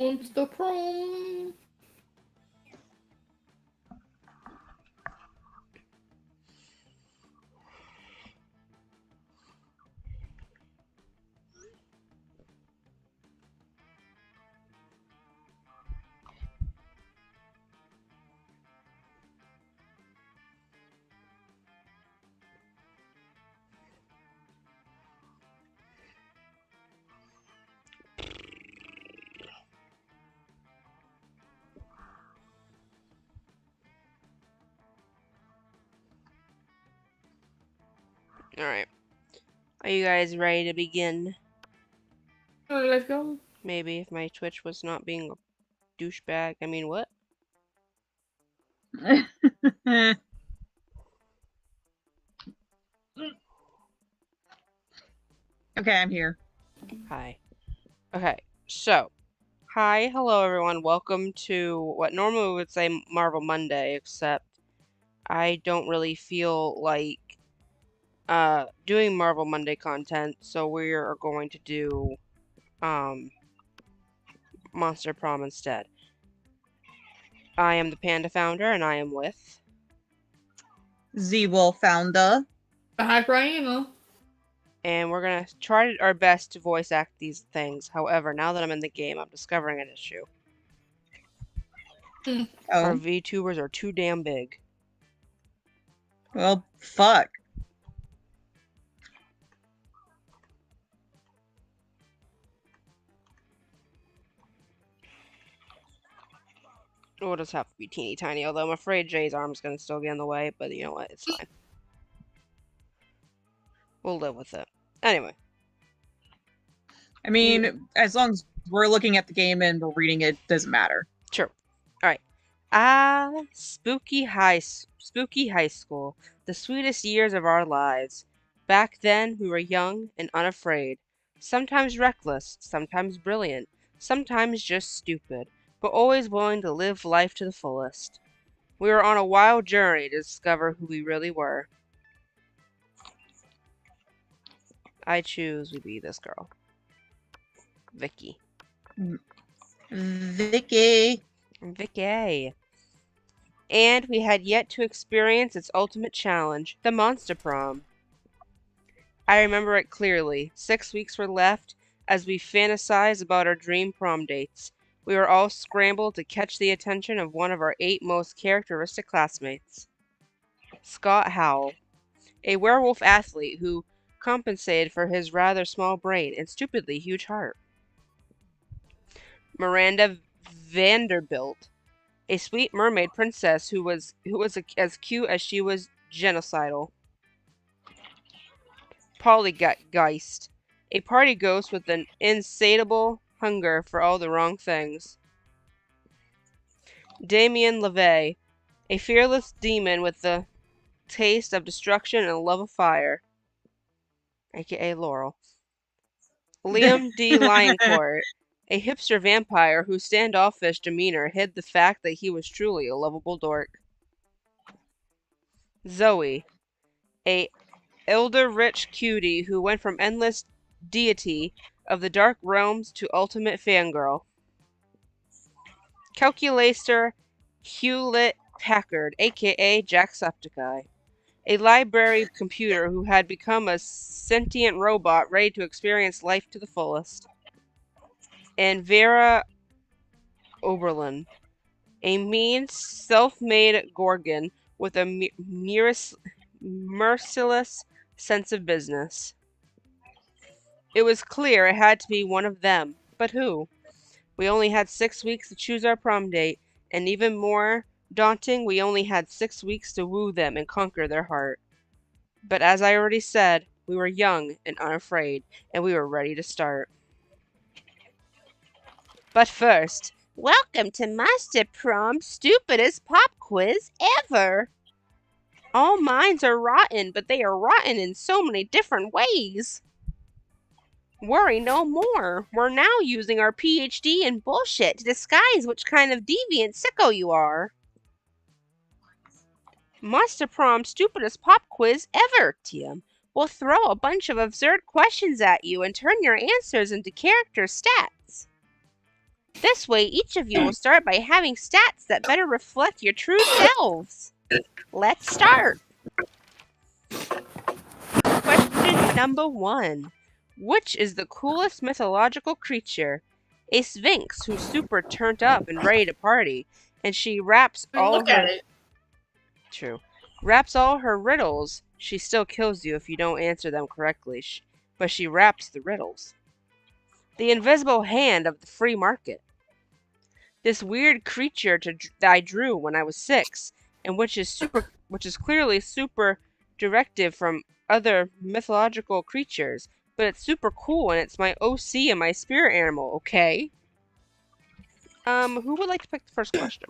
Monster Prom. Alright. Are you guys ready to begin? Alright, let's go. Maybe if my Twitch was not being a douchebag. I mean, what? Okay, I'm here. Hi. Okay, so. Hi, hello everyone. Welcome to what normally we would say Marvel Monday, except I don't really feel like doing Marvel Monday content, so we are going to do Monster Prom instead. I am the Panda founder, and I am with Z-Wolf founder. The Hyena. and we're gonna try our best to voice act these things. However, now that I'm in the game, I'm discovering an issue. Our Oh, VTubers are too damn big. well, fuck. It'll just have to be teeny tiny, although I'm afraid Jay's arm's gonna still get in the way, but you know what? It's fine. We'll live with it. Anyway. I mean, as long as we're looking at the game and we're reading it, doesn't matter. Sure. Alright. Spooky high school. The sweetest years of our lives. Back then, we were young and unafraid. Sometimes reckless, sometimes brilliant, sometimes just stupid, but always willing to live life to the fullest. We were on a wild journey to discover who we really were. I choose we be this girl. Vicky. Vicky. Vicky. And we had yet to experience its ultimate challenge, the Monster Prom. I remember it clearly. 6 weeks were left as we fantasized about our dream prom dates. We were all scrambled to catch the attention of one of our 8 most characteristic classmates. Scott Howell, a werewolf athlete who compensated for his rather small brain and stupidly huge heart. Miranda Vanderbilt, a sweet mermaid princess who was as cute as she was genocidal. Pollygeist, a party ghost with an insatiable hunger for all the wrong things. Damien LeVay, a fearless demon with the taste of destruction and love of fire, aka Laurel. Liam D. Lioncourt, a hipster vampire whose standoffish demeanor hid the fact that he was truly a lovable dork. Zoe, a elder rich cutie who went from endless deity of the dark realms to ultimate fangirl. Calculator Hewlett Packard, aka Jacksepticeye, a library computer who had become a sentient robot ready to experience life to the fullest. And Vera Oberlin, a mean, self-made Gorgon with a merciless sense of business. It was clear it had to be one of them, but who? We only had 6 weeks to choose our prom date, and even more daunting, we only had 6 weeks to woo them and conquer their heart. But as I already said, we were young and unafraid, and we were ready to start. But first, welcome to Monster Prom's stupidest pop quiz ever! All minds are rotten, but they are rotten in so many different ways. Worry no more. We're now using our PhD in bullshit to disguise which kind of deviant sicko you are. Monster Prom stupidest pop quiz ever, TM. We'll throw a bunch of absurd questions at you and turn your answers into character stats. This way, each of you will start by having stats that better reflect your true selves. Let's start. Question number 1. Which is the coolest mythological creature? A sphinx who's super turned up and ready to party, and she wraps all Look at her... it. True. Wraps all her riddles. She still kills you if you don't answer them correctly, but she wraps the riddles. The invisible hand of the free market. This weird creature that I drew when I was 6, and which is clearly super directive from other mythological creatures, but it's super cool and it's my OC and my spirit animal, okay? Who would like to pick the first question?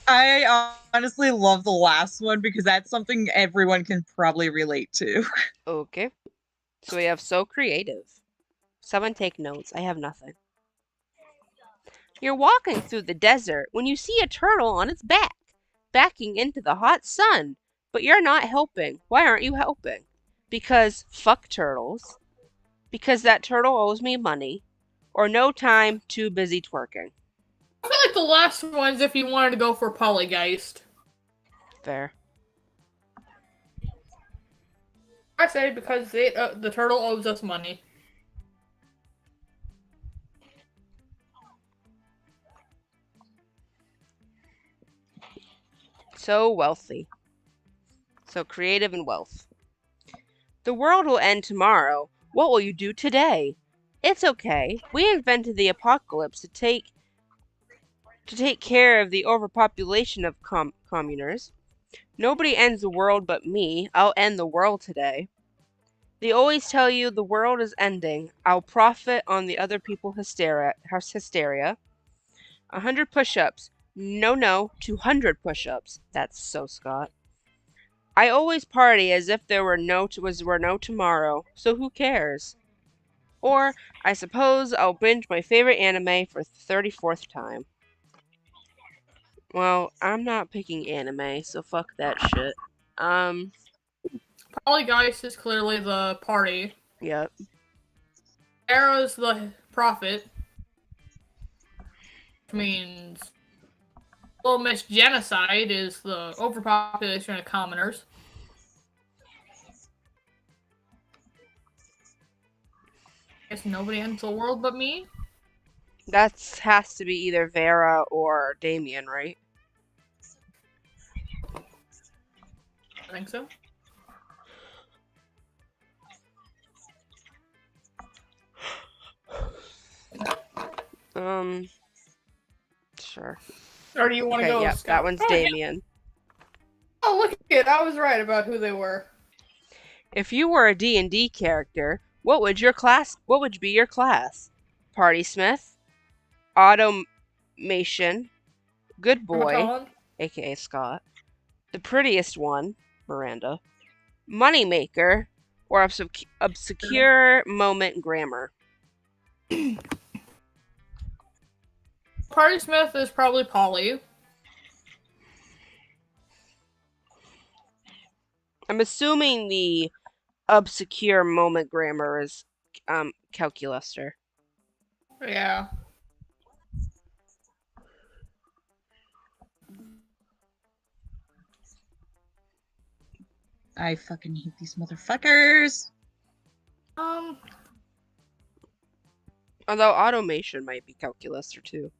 I honestly love the last one because that's something everyone can probably relate to. Okay. So we have so creative. Someone take notes. I have nothing. You're walking through the desert when you see a turtle on its back, backing into the hot sun. But you're not helping. Why aren't you helping? Because fuck turtles. Because that turtle owes me money. Or no time, too busy twerking. I feel like the last one's if you wanted to go for Polygeist. Fair. I say because the turtle owes us money. So wealthy. So creative and wealth. The world will end tomorrow. What will you do today? It's okay. We invented the apocalypse to take care of the overpopulation of commoners. Nobody ends the world but me. I'll end the world today. They always tell you the world is ending. I'll profit on the other people's hysteria. 100 push-ups. No, 200 push-ups. That's so Scott. I always party as if there were no tomorrow, so who cares? Or, I suppose I'll binge my favorite anime for the 34th time. Well, I'm not picking anime, so fuck that shit. Polygeist is clearly the party. Yep. Arrow's the prophet. Which means Little Miss Genocide is the overpopulation of commoners. Guess nobody ends the world but me. That has to be either Vera or Damien, right? I think so. Sure. Or do you want to Okay, go? yep, Scott? that one's Damien. Oh, look at it! I was right about who they were. If you were a D&D character, what would be your class? Party Smith, Automation, Good Boy, Rheumatologist? aka Scott, the prettiest one, Miranda, Moneymaker, or obscure moment grammar. Party Smith is probably Polly. I'm assuming the obscure moment grammar is Calculuster. Yeah. I fucking hate these motherfuckers. Although Automation might be Calculuster too.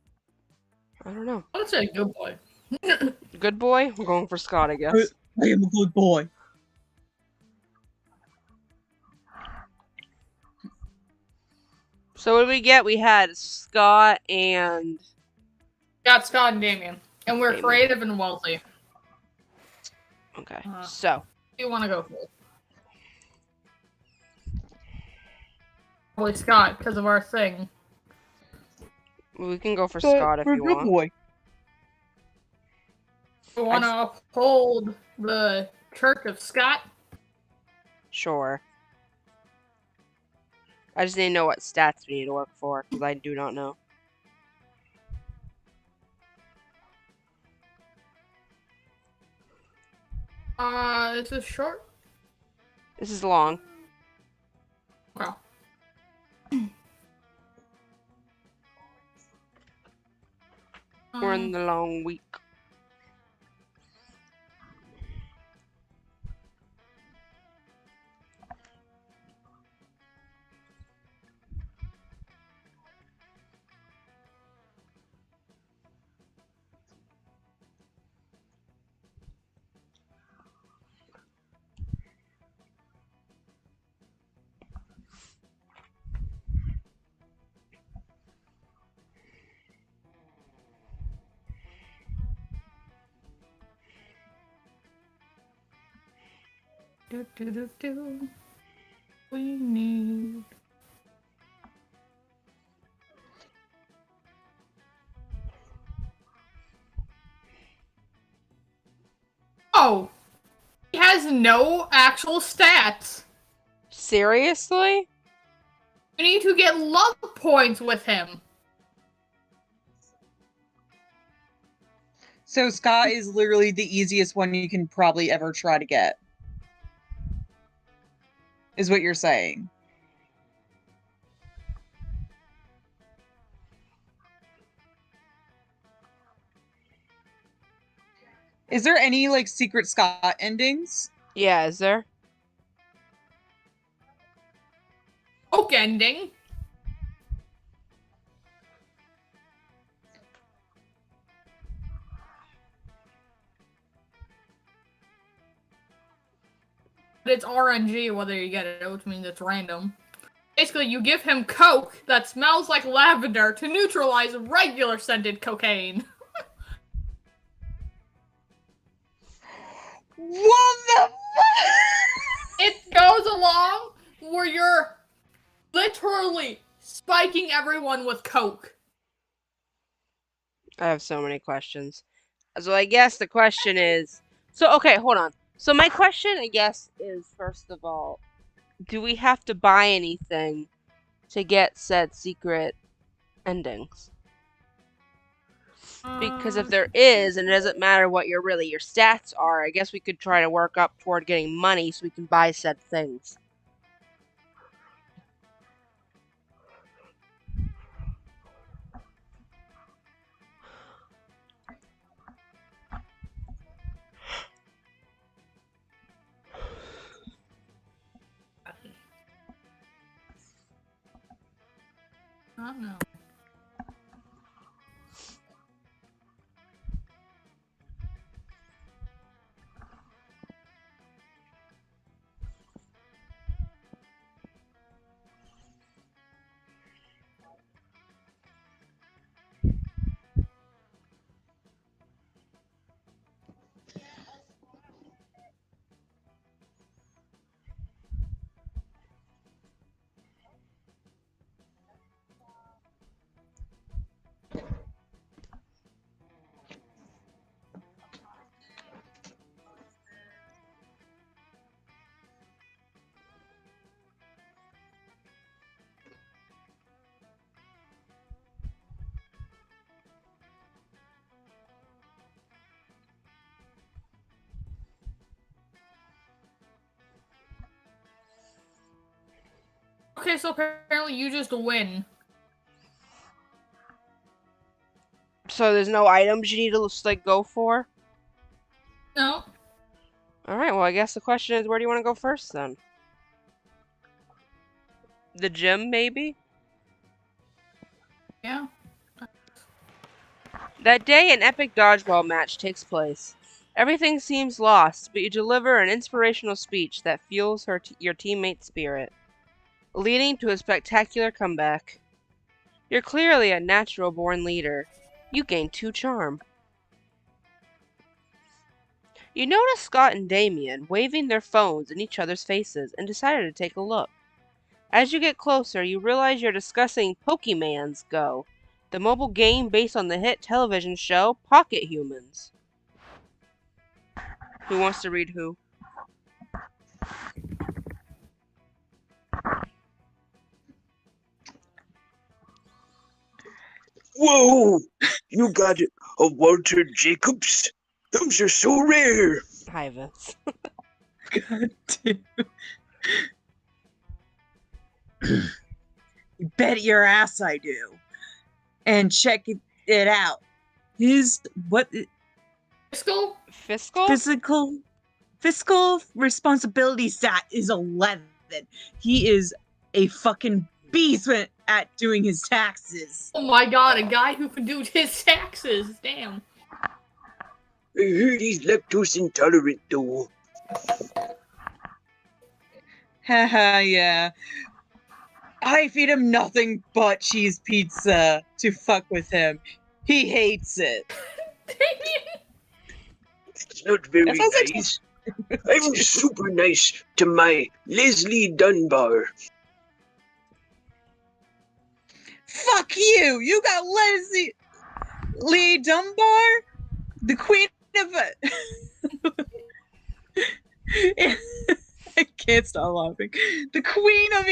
I don't know. I would say Good Boy. Good Boy? We're going for Scott, I guess. I am a good boy. So what did we get? We had Scott and... Got Scott and Damien. And we're Damien. creative and wealthy. Okay, What so... do you want to go for? Probably Scott, because of our thing. We can go for Scott if you want. Boy. We want to uphold the Church of Scott. Sure. I just need to know what stats we need to work for, because I do not know. Is this short? This is long. Okay. We're in the long week. Do. We need. Oh, he has no actual stats. Seriously? We need to get love points with him. So Scott is literally the easiest one you can probably ever try to get. Is what you're saying. Is there any like secret Scott endings? Yeah, is there? Oak ending. But it's RNG whether you get it, which means it's random. Basically, you give him coke that smells like lavender to neutralize regular scented cocaine. What the fuck? It goes along where you're literally spiking everyone with coke. I have so many questions. So I guess the question is... So, okay, hold on. So my question, I guess, is, first of all, do we have to buy anything to get said secret endings? Because if there is, and it doesn't matter what your stats are, I guess we could try to work up toward getting money so we can buy said things. I don't know. Okay, so apparently you just win. So there's no items you need to like go for? No. Alright, well I guess the question is, where do you want to go first then? The gym, maybe? Yeah. That day, an epic dodgeball match takes place. Everything seems lost, but you deliver an inspirational speech that fuels your teammate's spirit, leading to a spectacular comeback. You're clearly a natural-born leader. You gain 2 charm. You notice Scott and Damien waving their phones in each other's faces and decided to take a look. As you get closer, you realize you're discussing Pokemon's Go, the mobile game based on the hit television show Pocket Humans. Who wants to read who? Whoa! You got a Walter Jacobs? Those are so rare. Hi, Vince. God damn. You bet your ass I do. And check it out. His Fiscal? Fiscal? fiscal responsibility stat is 11. He is a fucking beast at doing his taxes. Oh my god, a guy who can do his taxes. Damn. I heard he's lactose intolerant, though. Haha, yeah. I feed him nothing but cheese pizza to fuck with him. He hates it. It's not very That sounds like nice. I'm super nice to my Leslie Dunbar. Fuck you! You got Leslie Lee Dunbar? The queen of I can't stop laughing. The queen of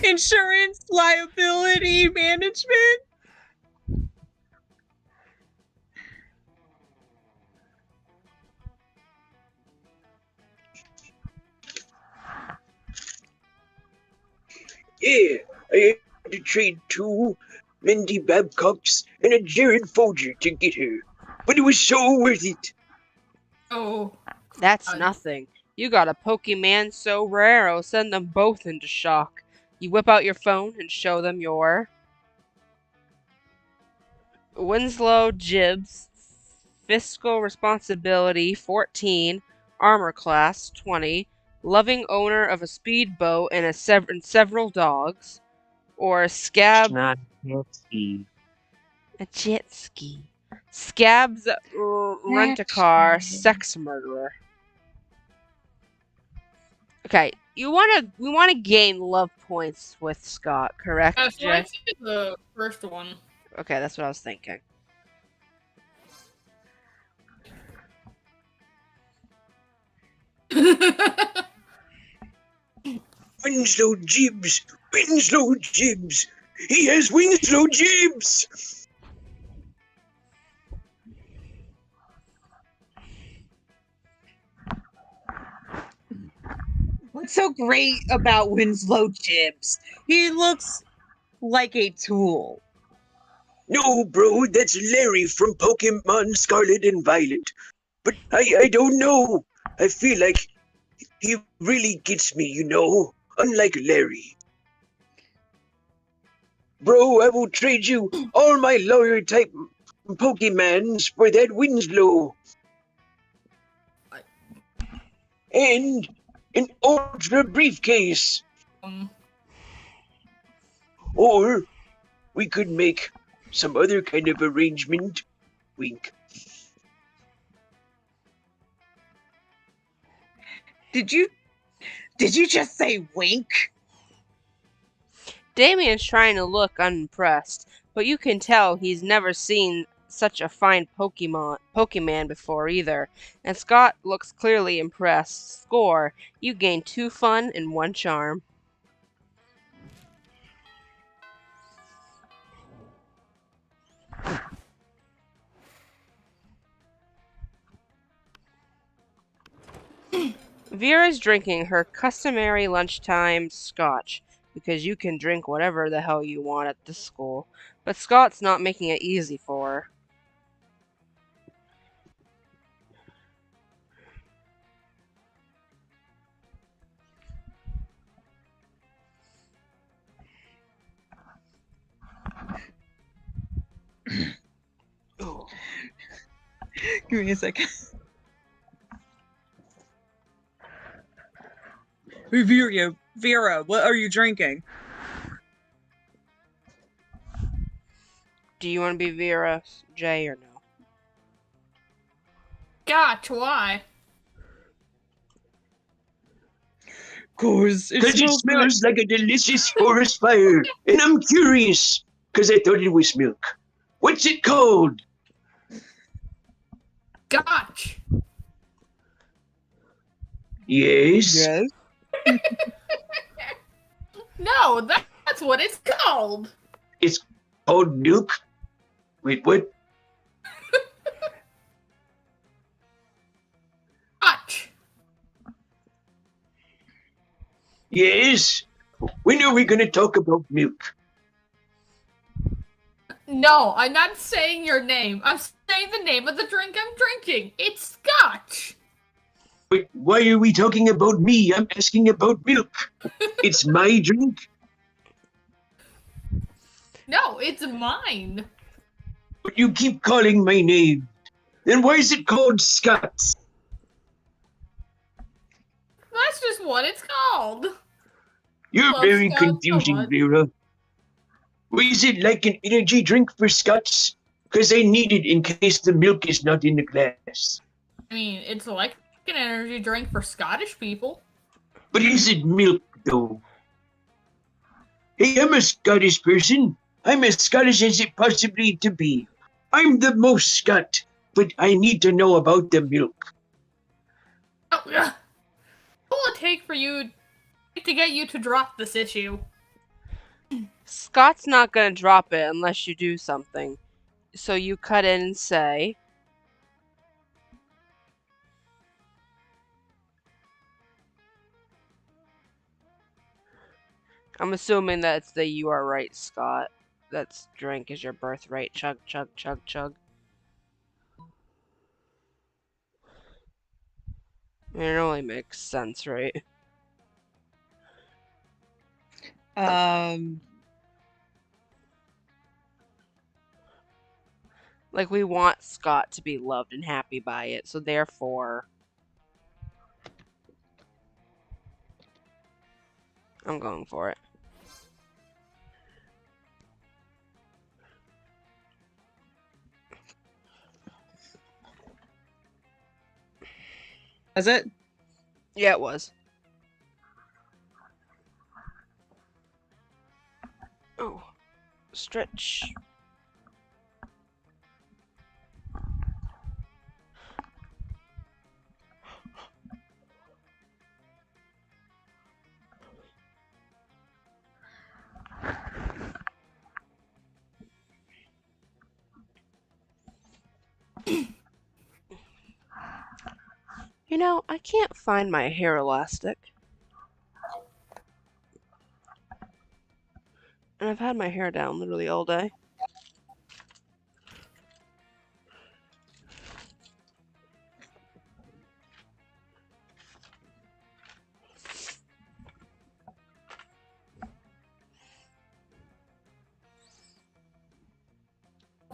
insurance liability management? Yeah, I had to trade 2 Mindy Babcocks and a Jared Folger to get her. But it was so worth it. Oh. That's nothing. You got a Pokemon so rare, I'll send them both into shock. You whip out your phone and show them your Winslow Gibbs, fiscal responsibility 14, armor class 20, loving owner of a speedboat and several dogs, or Scab. Not ski. A jet ski. Scab's rent-a-car sex murderer. Okay, we want to gain love points with Scott, correct, So Jay? I did the first one. Okay, that's what I was thinking. Winslow Gibbs! Winslow Gibbs! He has Winslow Gibbs! What's so great about Winslow Gibbs? He looks like a tool. No, bro, that's Larry from Pokemon Scarlet and Violet. But I don't know. I feel like he really gets me, you know? Unlike Larry. Bro, I will trade you all my lawyer type Pokemons for that Winslow. And an ultra briefcase. Or we could make some other kind of arrangement. Wink. Did you just say wink? Damien's trying to look unimpressed, but you can tell he's never seen such a fine Pokemon before either. And Scott looks clearly impressed. Score: you gain 2 fun and 1 charm. Vera's drinking her customary lunchtime scotch, because you can drink whatever the hell you want at this school. But Scott's not making it easy for her. Oh. Give me a second. Hey, Vera, what are you drinking? Do you want to be Vera, Jay, or no? Gotcha, why? Cause Because it smells like a delicious forest fire. And I'm curious. Because I thought it was milk. What's it called? Gotch. Yes. Yes. No, that's what it's called. It's called milk. Wait, what? Yes? When are we gonna talk about milk? No, I'm not saying your name. I'm saying the name of the drink I'm drinking. It's scotch. But why are we talking about me? I'm asking about milk. It's my drink. No, it's mine. But you keep calling my name. Then why is it called Scott's? That's just what it's called. You're Love very Scott so confusing, much. Vera. Is it like an energy drink for Scots? Because I need it in case the milk is not in the glass. I mean, it's like an energy drink for Scottish people. But is it milk, though? Hey, I'm a Scottish person. I'm as Scottish as it possibly to be. I'm the most Scot, but I need to know about the milk. Oh, yeah. What will it take for you to get you to drop this issue? Scott's not gonna drop it unless you do something. So you cut in and say, I'm assuming that's the "you are right, Scott. That's drink is your birthright. Chug, chug, chug, chug." I mean, it only makes sense, right? Like, we want Scott to be loved and happy by it, so therefore, I'm going for it. Is it? Yeah, it was. Oh, stretch. You know, I can't find my hair elastic. And I've had my hair down literally all day.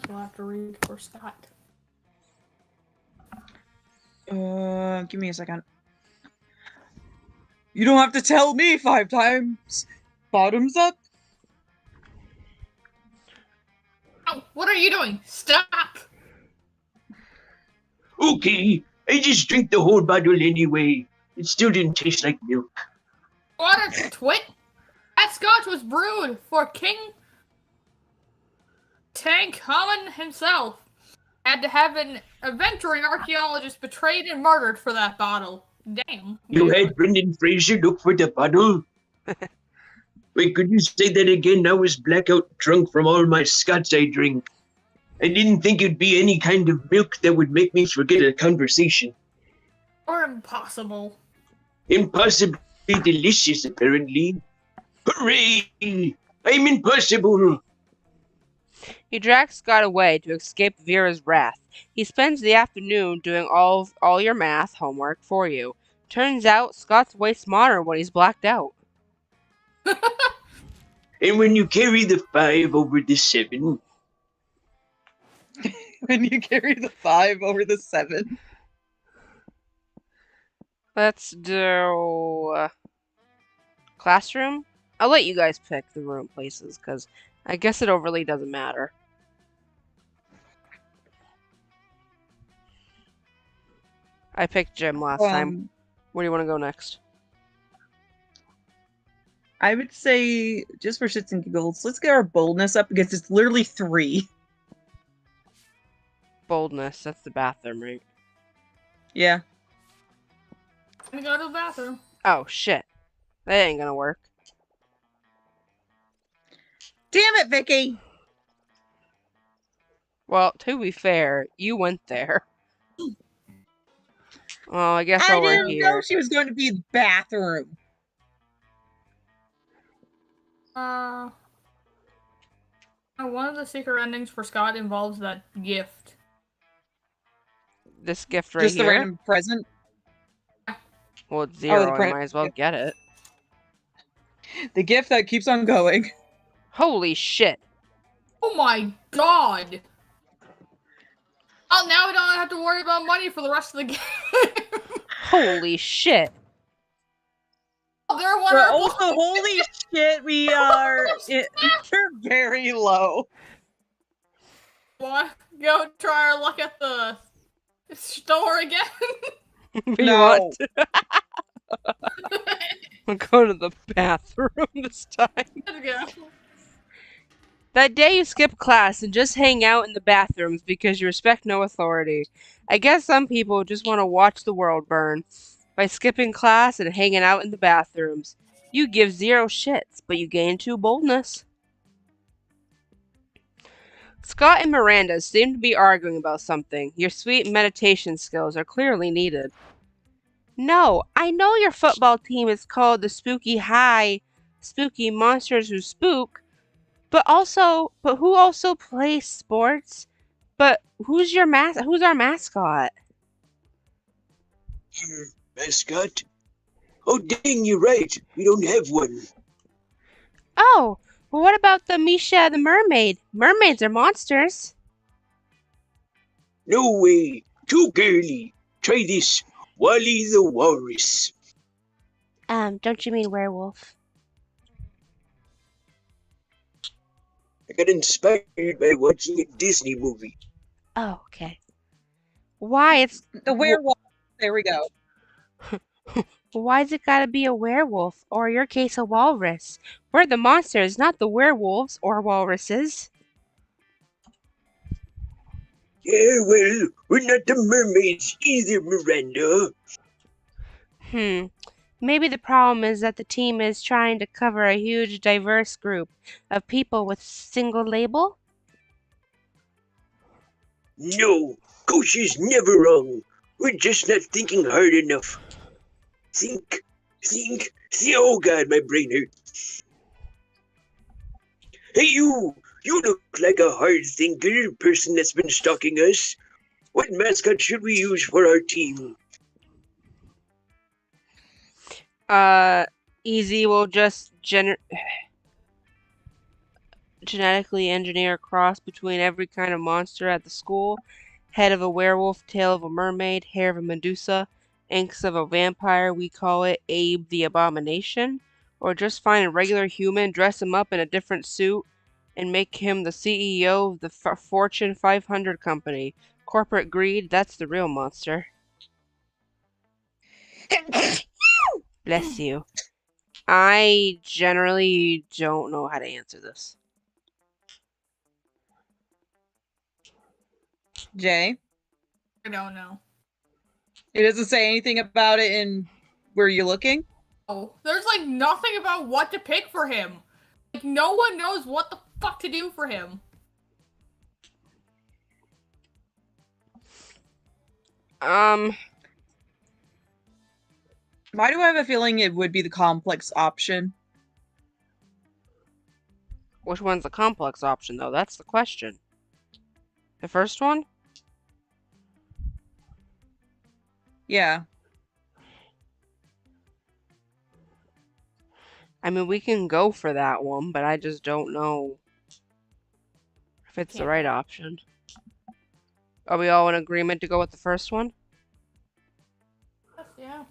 We'll have to read for Scott. Give me a second. You don't have to tell me 5 times. Bottoms up. Oh, what are you doing? Stop! Okay, I just drank the whole bottle anyway. It still didn't taste like milk. What a twit! That scotch was brewed for King Tutankhamun himself. Had to have an adventuring archaeologist betrayed and murdered for that bottle. Damn. You had Brendan Fraser look for the bottle? Wait, could you say that again? I was blackout drunk from all my Scots I drink. I didn't think it'd be any kind of milk that would make me forget a conversation. Or impossible. Impossibly delicious, apparently. Hooray! I'm impossible! He drags Scott away to escape Vera's wrath. He spends the afternoon doing all your math homework for you. Turns out Scott's way smarter when he's blacked out. And when you carry the 5 over the 7, When you carry the 5 over the 7. Let's do classroom. I'll let you guys pick the room places because I guess it overly doesn't matter. I picked gym last time. Where do you want to go next? I would say, just for shits and giggles, let's get our boldness up because it's literally 3. Boldness. That's the bathroom, right? Yeah. Let me go to the bathroom. Oh, shit. That ain't gonna work. Damn it, Vicky! Well, to be fair, you went there. Well, I guess I I'll right didn't here. know she was going to be in the bathroom. One of the secret endings for Scott involves that gift. This gift right Just the here? random present. Well, it's 0. I present. might as well get it. The gift that keeps on going. Holy shit. Oh my god! Oh, now we don't have to worry about money for the rest of the game. Holy shit. Oh, there are one But of also, holy shit, we're very low. Want go try our luck at the store again? You No. want to? We'll go to the bathroom this time. Let's go. That day you skip class and just hang out in the bathrooms because you respect no authority. I guess some people just want to watch the world burn. By skipping class and hanging out in the bathrooms. You give 0 shits, but you gain 2 boldness. Scott and Miranda seem to be arguing about something. Your sweet meditation skills are clearly needed. No, I know your football team is called the Spooky Monsters Who Spook, but who also plays sports? But who's our mascot? Mascot? Oh, dang, you're right. We don't have one. Oh, well, what about the Misha the mermaid? Mermaids are monsters. No way. Too girly. Try this. Wally the Walrus. Don't you mean werewolf? I got inspired by watching a Disney movie. Oh, okay. Why The werewolf. There we go. why's it gotta be a werewolf, or in your case, a walrus? We're the monsters, not the werewolves or walruses. Yeah, well, we're not the mermaids either, Miranda. Maybe the problem is that the team is trying to cover a huge, diverse group of people with single label? No, Coach is never wrong. We're just not thinking hard enough. Think. Oh god, my brain hurts. Hey, you look like a hard thinker, person that's been stalking us. What mascot should we use for our team? Easy, we'll just genetically engineer a cross between every kind of monster at the school. Head of a werewolf, tail of a mermaid, hair of a Medusa, inks of a vampire. We call it Abe the Abomination. Or just find a regular human, dress him up in a different suit, and make him the CEO of the Fortune 500 company. Corporate greed, that's the real monster. Bless you. I generally don't know how to answer this. Jay? I don't know. It doesn't say anything about it in where you're looking? Oh, there's like nothing about what to pick for him. Like no one knows what the fuck to do for him. Why do I have a feeling it would be the complex option? Which one's the complex option, though? That's the question. The first one? Yeah. I mean, we can go for that one, but I just don't know if it's the right option. Are we all in agreement to go with the first one? Yeah.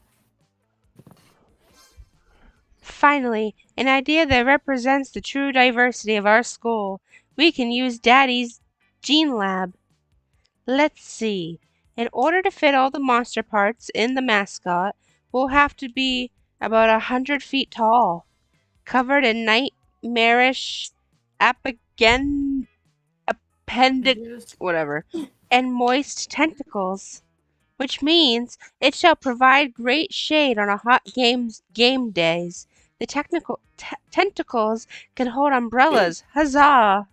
Finally, an idea that represents the true diversity of our school. We can use Daddy's Gene Lab. Let's see. In order to fit all the monster parts in the mascot, we'll have to be about 100 feet tall, covered in nightmarish and moist tentacles, which means it shall provide great shade on a hot game days. The tentacles can hold umbrellas. Huzzah!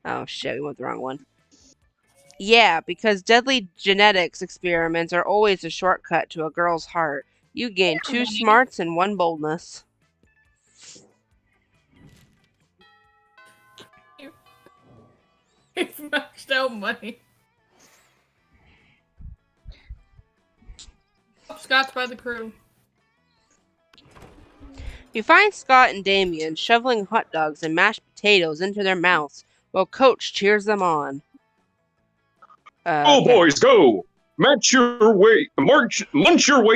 Oh shit, we went the wrong one. Yeah, because deadly genetics experiments are always a shortcut to a girl's heart. You gain 2 smarts and 1 boldness. We've maxed out money. Scott's by the crew. You find Scott and Damien shoveling hot dogs and mashed potatoes into their mouths while Coach cheers them on. Go, boys, go! Munch your way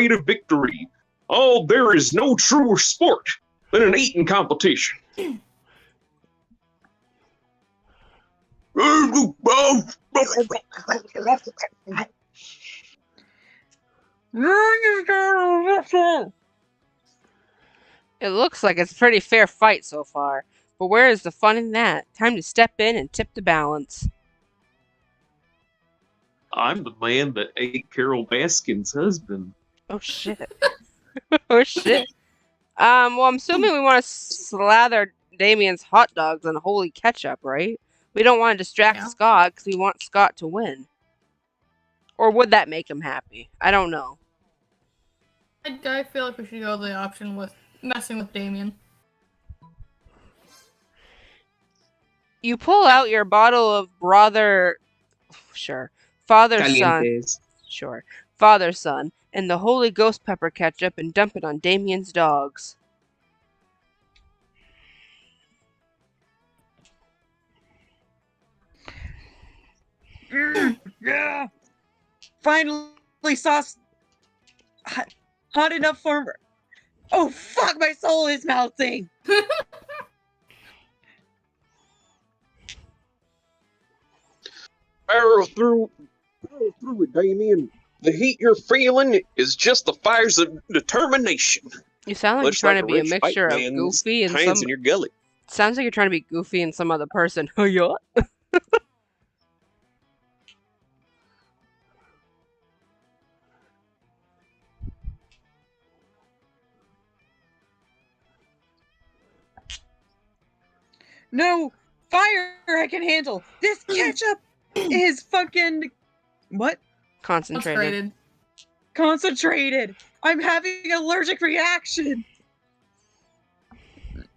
to victory. Oh, there is no truer sport than an eating competition. It looks like it's a pretty fair fight so far, but where is the fun in that? Time to step in and tip the balance. I'm the man that ate Carol Baskin's husband. Oh shit. Oh shit. Well, I'm assuming we want to slather Damien's hot dogs on holy ketchup, right? We don't want to distract Scott because we want Scott to win. Or would that make him happy? I don't know. I feel like we should go the option with messing with Damien. You pull out your bottle of father son, and the holy ghost pepper ketchup and dump it on Damien's dogs. Yeah. Finally sauce hot enough for. Oh fuck! My soul is melting. Barrel through it, Damien. The heat you're feeling is just the fires of determination. You sound like Looks you're trying like to be a rich mixture white of man's Goofy and hands some. in your gullet. Sounds like you're trying to be Goofy and some other person. Oh yeah. No fire I can handle. This ketchup is fucking what? Concentrated. Concentrated. I'm having an allergic reaction.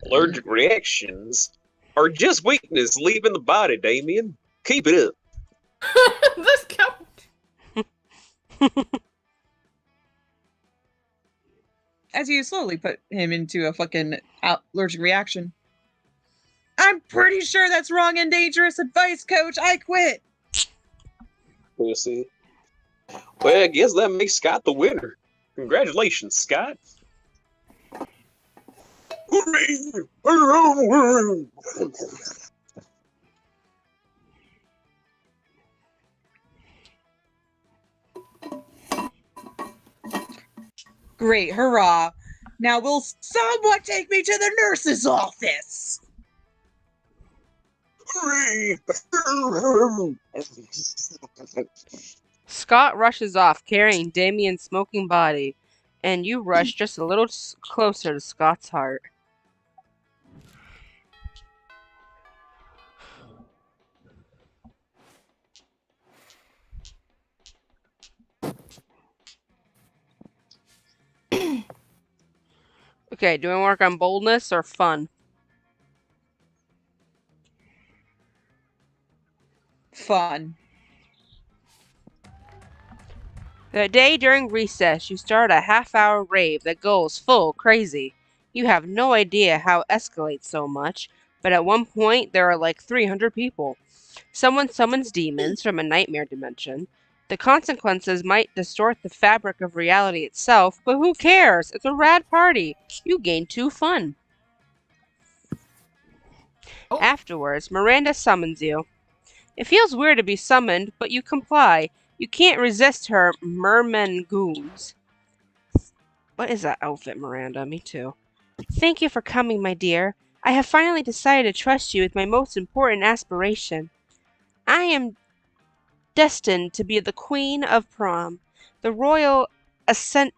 Allergic reactions are just weakness leaving the body, Damien. Keep it up. This count. As you slowly put him into a fucking allergic reaction. I'm pretty sure that's wrong and dangerous advice, Coach. I quit. Pussy. Well, I guess that makes Scott the winner. Congratulations, Scott. Great, hurrah. Now will someone take me to the nurse's office? Scott rushes off, carrying Damien's smoking body, and you rush just a little closer to Scott's heart. Okay, do we work on boldness or fun? Fun. That day during recess, you start a half-hour rave that goes full crazy. You have no idea how it escalates so much, but at one point there are like 300 people. Someone summons demons from a nightmare dimension. The consequences might distort the fabric of reality itself, but who cares? It's a rad party. You gain 2 fun. Oh. Afterwards, Miranda summons you. It feels weird to be summoned, but you comply. You can't resist her merman goons. What is that outfit, Miranda? Me too. Thank you for coming, my dear. I have finally decided to trust you with my most important aspiration. I am destined to be the queen of prom. The royal ascension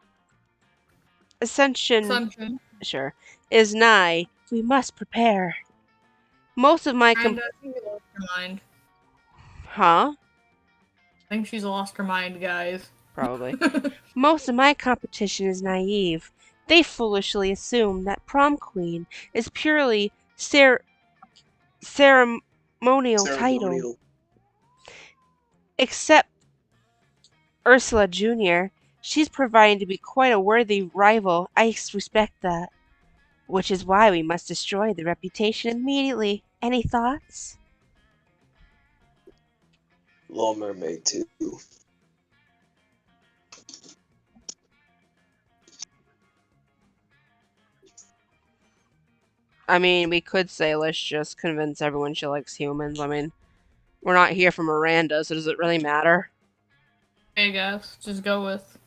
sure is nigh. We must prepare. Most of my I think she lost her mind. Huh? I think she's lost her mind, guys. Probably. Most of my competition is naive. They foolishly assume that prom queen is purely ceremonial title. Except Ursula Jr., she's proving to be quite a worthy rival. I respect that. Which is why we must destroy the reputation immediately. Any thoughts? Little Mermaid 2. I mean, we could say let's just convince everyone she likes humans. I mean, we're not here for Miranda, so does it really matter? I guess. Just go with.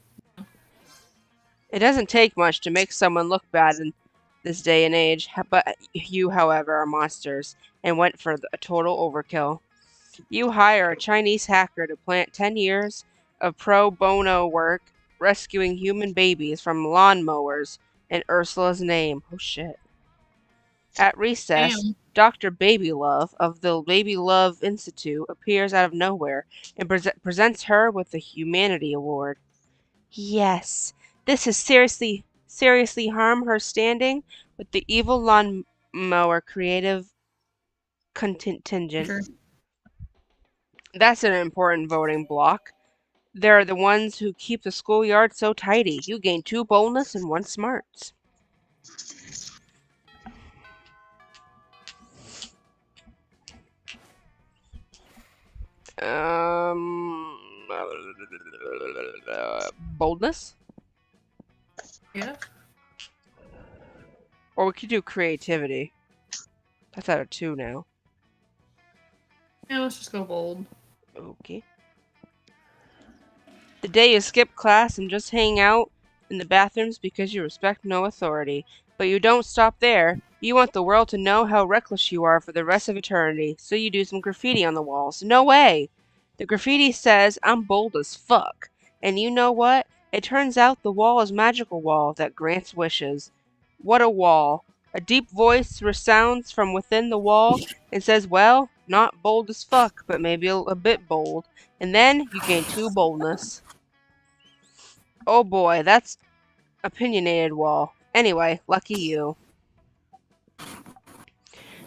It doesn't take much to make someone look bad in this day and age, but you, however, are monsters and went for a total overkill. You hire a Chinese hacker to plant 10 years of pro bono work rescuing human babies from lawnmowers in Ursula's name. Oh shit. At recess, Damn. Dr. Babylove of the Babylove Institute appears out of nowhere and presents her with the Humanity Award. Yes, this has seriously harmed her standing with the evil lawnmower creative contingent. Sure. That's an important voting block. They're the ones who keep the schoolyard so tidy. You gain 2 boldness and 1 smarts. Boldness? Yeah. Or we could do creativity. That's out of 2 now. Yeah, let's just go bold. Okay. The day you skip class and just hang out in the bathrooms because you respect no authority. But you don't stop there. You want the world to know how reckless you are for the rest of eternity, so you do some graffiti on the walls. No way! The graffiti says, I'm bold as fuck. And you know what? It turns out the wall is a magical wall that grants wishes. What a wall. A deep voice resounds from within the wall and says, well, not bold as fuck, but maybe a bit bold. And then you gain 2 boldness. Oh boy, that's opinionated wall. Anyway, lucky you.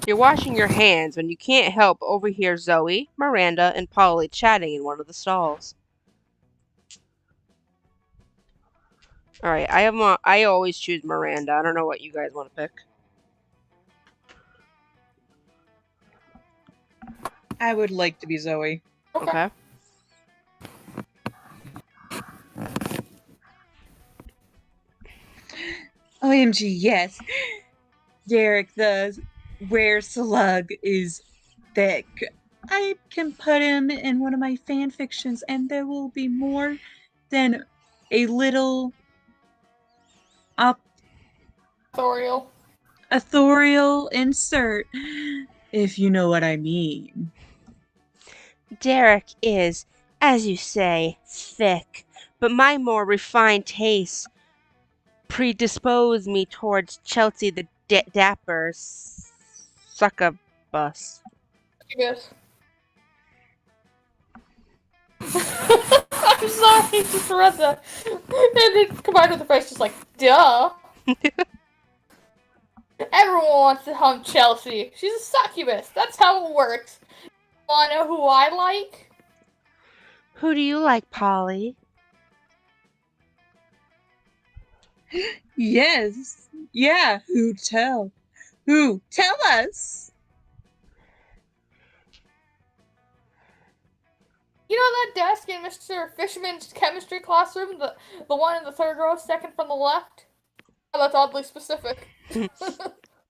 You're washing your hands when you can't help but overhear Zoe, Miranda, and Polly chatting in one of the stalls. Alright, I always choose Miranda. I don't know what you guys want to pick. I would like to be Zoe. Okay. OMG, yes. Derek, the rare slug is thick. I can put him in one of my fan fictions, and there will be more than a little authorial insert, if you know what I mean. Derek is, as you say, thick, but my more refined tastes predispose me towards Chelsea the dapper succubus. Yes. I'm sorry, I just read that. And it combined with the face, just like, duh. Everyone wants to hump Chelsea. She's a succubus. That's how it works. Wanna know who I like? Who do you like, Polly? Yes. Yeah, who tell? Who? Tell us! You know that desk in Mr. Fishman's chemistry classroom? The one in the 3rd row, second from the left? Oh, that's oddly specific.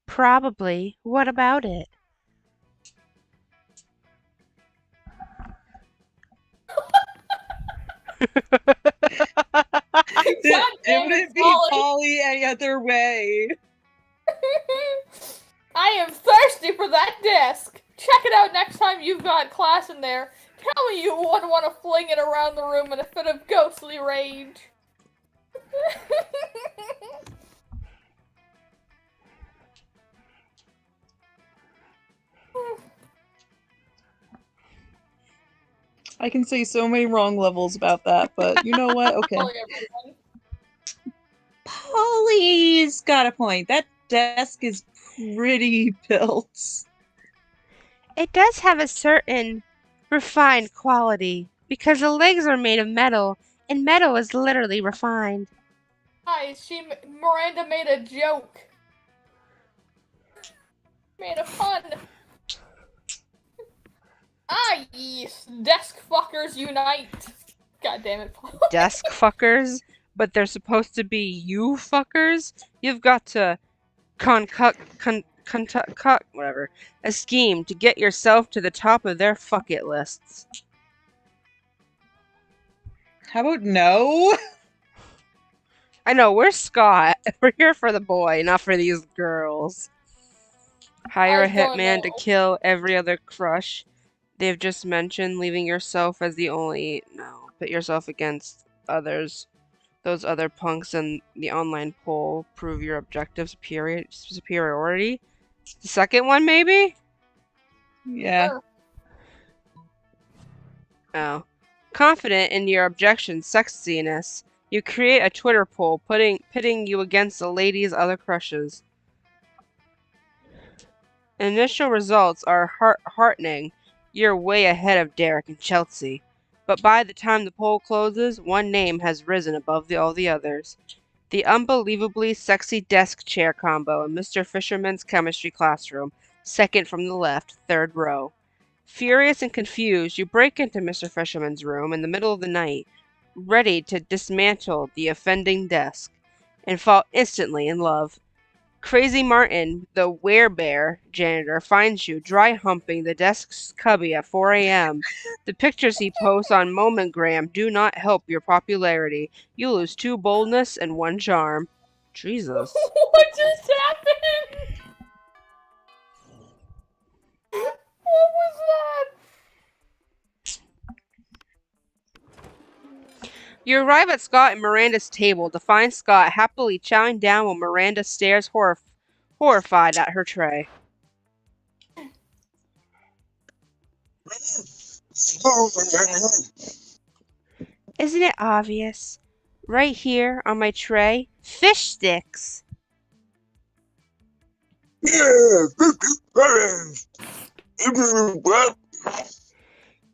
Probably. What about it? It wouldn't be Polly any other way. I am thirsty for that desk. Check it out next time you've got class in there. Tell me you wouldn't want to fling it around the room in a fit of ghostly rage. I can say so many wrong levels about that, but you know what? Okay. Polly's got a point. That desk is pretty built. It does have a certain refined quality, Because the legs are made of metal, and metal is literally refined. Guys, Miranda made a joke. Made a pun. Ah, yes. Desk fuckers unite. God damn it, Paul. Desk fuckers, but they're supposed to be you fuckers? You've got to concoct whatever, a scheme to get yourself to the top of their fuck it lists. How about no? I know, we're Scott. We're here for the boy, not for these girls. Hire a I don't hitman to know. kill every other crush they've just mentioned, leaving yourself as the only... No, put yourself against others. Those other punks in the online poll. Prove your objective superiority. The second one, maybe? Yeah. Sure. Oh. Confident in your objection's sexiness, you create a Twitter poll pitting you against the lady's other crushes. Initial results are heartening. You're way ahead of Derek and Chelsea. But by the time the poll closes, one name has risen above all the others. The unbelievably sexy desk chair combo in Mr. Fisherman's chemistry classroom, second from the left, third row. Furious and confused, you break into Mr. Fisherman's room in the middle of the night, ready to dismantle the offending desk, and fall instantly in love. Crazy Martin, the werebear janitor, finds you dry humping the desk's cubby at 4 a.m. The pictures he posts on Momentgram do not help your popularity. You lose 2 boldness and 1 charm. Jesus. What just happened? What was that? You arrive at Scott and Miranda's table to find Scott happily chowing down while Miranda stares horrified at her tray. Isn't it obvious? Right here on my tray, fish sticks.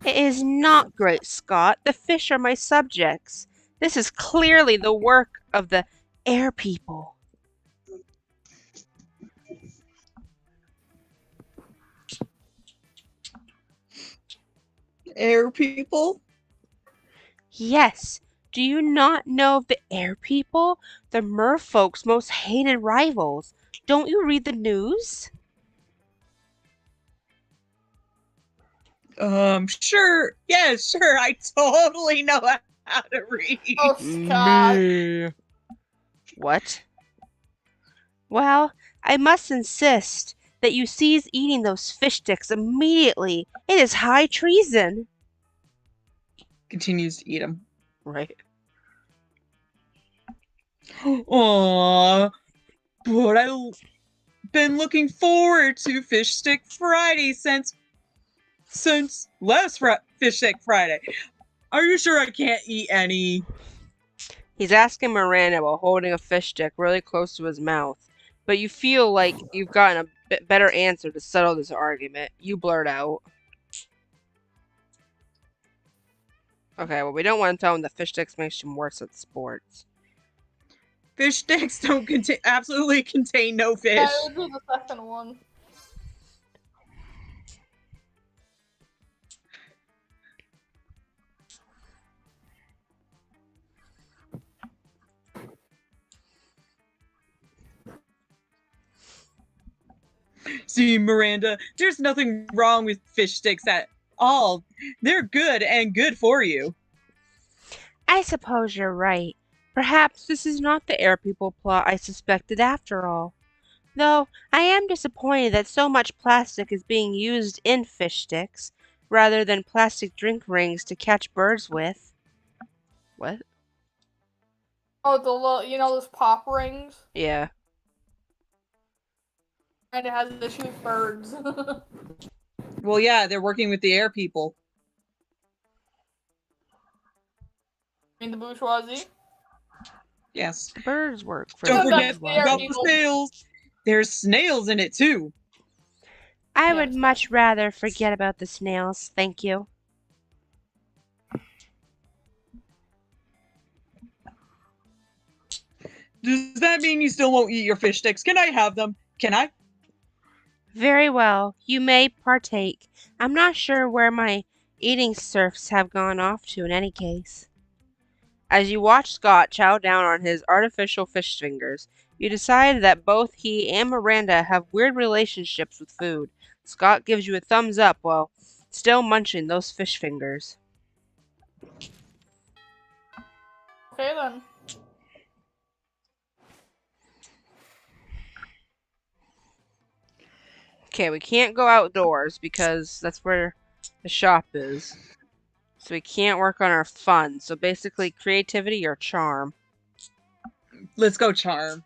It is not great, Scott. The fish are my subjects. This is clearly the work of the air people. Air people? Yes. Do you not know of the air people? The merfolk's most hated rivals. Don't you read the news? Sure. Yeah, sure. I totally know how to read. Oh, Scott. Me. What? Well, I must insist that you cease eating those fish sticks immediately. It is high treason. Continues to eat them. Right. Aww. But I've been looking forward to Fish Stick Friday since last Fish Stick Friday. Are you sure I can't eat any? He's asking Miranda while holding a fish stick really close to his mouth. But you feel like you've gotten a bit better answer to settle this argument. You blurt out. Okay, well, we don't want to tell him that fish sticks makes him worse at sports. Fish sticks don't absolutely contain no fish. Yeah, it would be the second one. See, Miranda, there's nothing wrong with fish sticks at all. They're good and good for you. I suppose you're right. Perhaps this is not the air people plot I suspected after all. Though I am disappointed that so much plastic is being used in fish sticks, rather than plastic drink rings to catch birds with. What? Oh, the little, those pop rings? Yeah. And it has to shoot birds. Well, yeah, they're working with the air people. The bourgeoisie? Yes. Birds work for Don't the forget bourgeoisie. about the snails. There's snails in it, too. I would much rather forget about the snails, thank you. Does that mean you still won't eat your fish sticks? Can I have them? Can I? Very well, you may partake. I'm not sure where my eating serfs have gone off to in any case. As you watch Scott chow down on his artificial fish fingers, you decide that both he and Miranda have weird relationships with food. Scott gives you a thumbs up while still munching those fish fingers. Okay then. Okay, we can't go outdoors because that's where the shop is. So we can't work on our fun. So basically, creativity or charm. Let's go charm.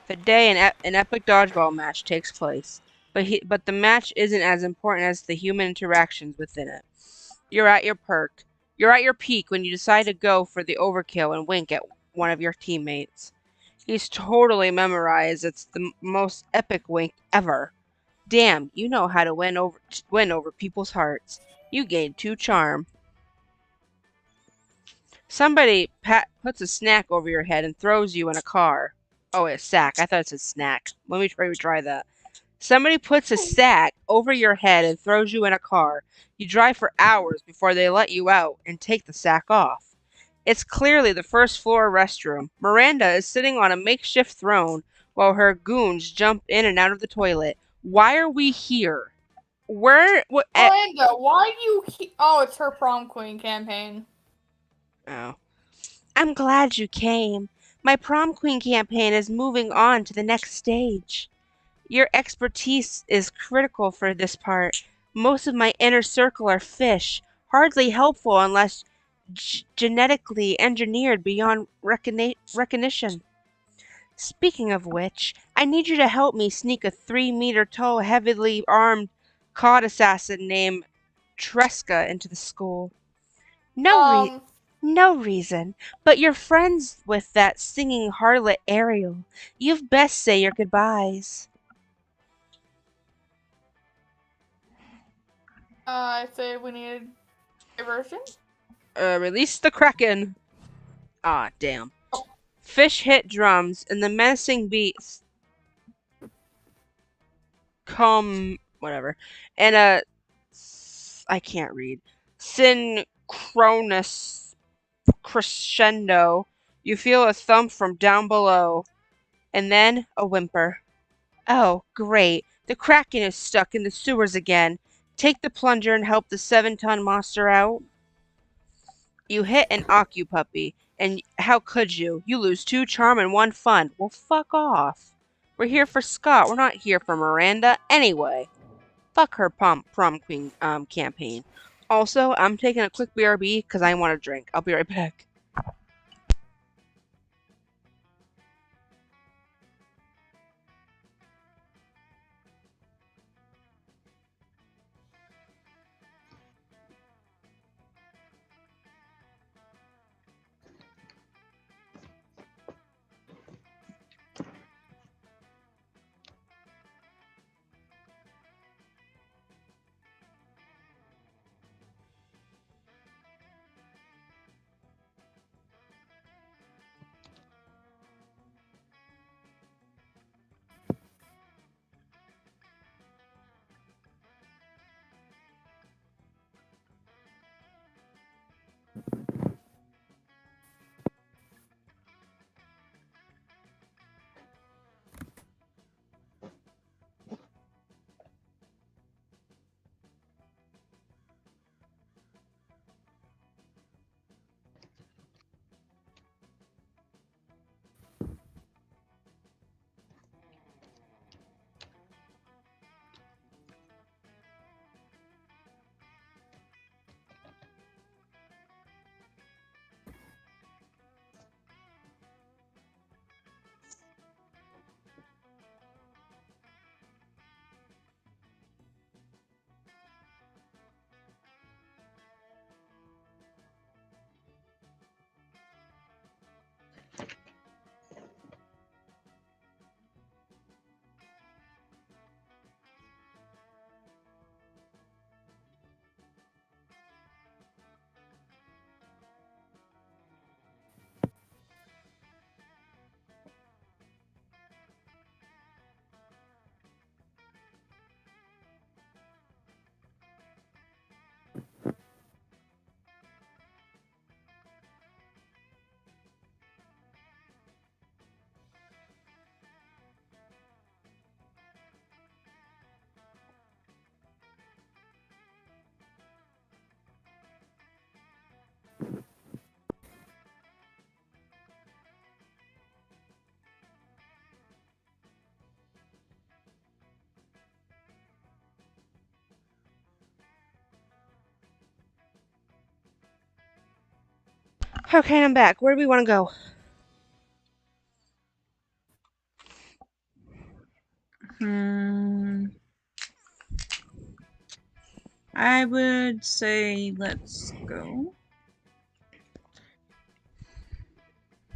The day an epic dodgeball match takes place, but the match isn't as important as the human interactions within it. You're at your peak when you decide to go for the overkill and wink at one of your teammates. He's totally memorized. It's the most epic wink ever. Damn, you know how to win over people's hearts. You gained 2 charm. Somebody puts a snack over your head and throws you in a car. Oh, a sack. I thought it said snack. Let me try that. Somebody puts a sack over your head and throws you in a car. You drive for hours before they let you out and take the sack off. It's clearly the first floor restroom. Miranda is sitting on a makeshift throne while her goons jump in and out of the toilet. Why are we here? What? Miranda, why do you oh, it's her prom queen campaign. Oh. I'm glad you came. My prom queen campaign is moving on to the next stage. Your expertise is critical for this part. Most of my inner circle are fish, hardly helpful unless genetically engineered beyond recognition. Speaking of which, I need you to help me sneak a 3-meter tall, heavily armed cod assassin named Tresca into the school. No reason, but you're friends with that singing harlot Ariel. You'd best say your goodbyes. I say we need diversion. Release the Kraken. Ah, damn. Fish hit drums, and the menacing beats come whatever. And I can't read. Synchronous crescendo. You feel a thump from down below, and then a whimper. Oh, great. The Kraken is stuck in the sewers again. Take the plunger and help the 7-ton monster out. You hit an Occupuppy, and how could you? You lose 2 charm and 1 fun. Well, fuck off. We're here for Scott. We're not here for Miranda anyway. Fuck her prom queen campaign. Also, I'm taking a quick BRB because I want a drink. I'll be right back. Okay, I'm back. Where do we want to go? I would say let's go.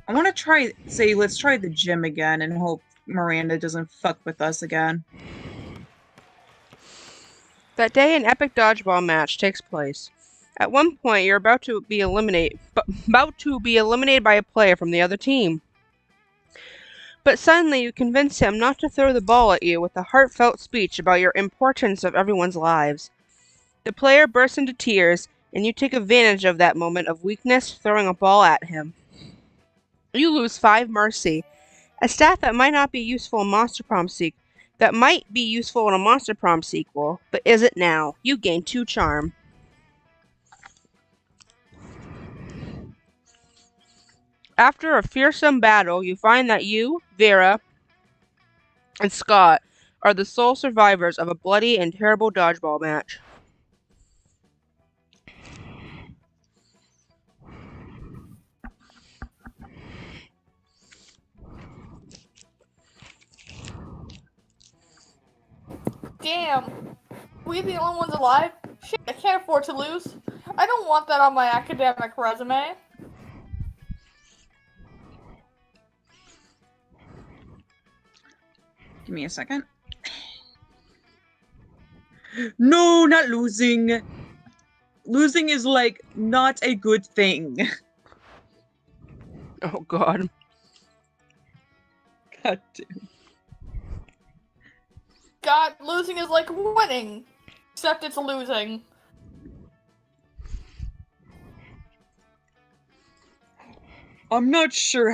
I want to let's try the gym again and hope Miranda doesn't fuck with us again. That day, an epic dodgeball match takes place. At one point, you're about to be eliminated by a player from the other team. But suddenly, you convince him not to throw the ball at you with a heartfelt speech about your importance of everyone's lives. The player bursts into tears, and you take advantage of that moment of weakness, throwing a ball at him. You lose 5 mercy, a stat that might not be useful in Monster Prom that might be useful in a Monster Prom sequel, but is it now? You gain 2 charm. After a fearsome battle, you find that you, Vera, and Scott are the sole survivors of a bloody and terrible dodgeball match. Damn. We the only ones alive? Shit, I can't afford to lose. I don't want that on my academic resume. Give me a second. No, not losing. Losing is like not a good thing. Oh god. God damn. God, losing is like winning. Except it's losing. I'm not sure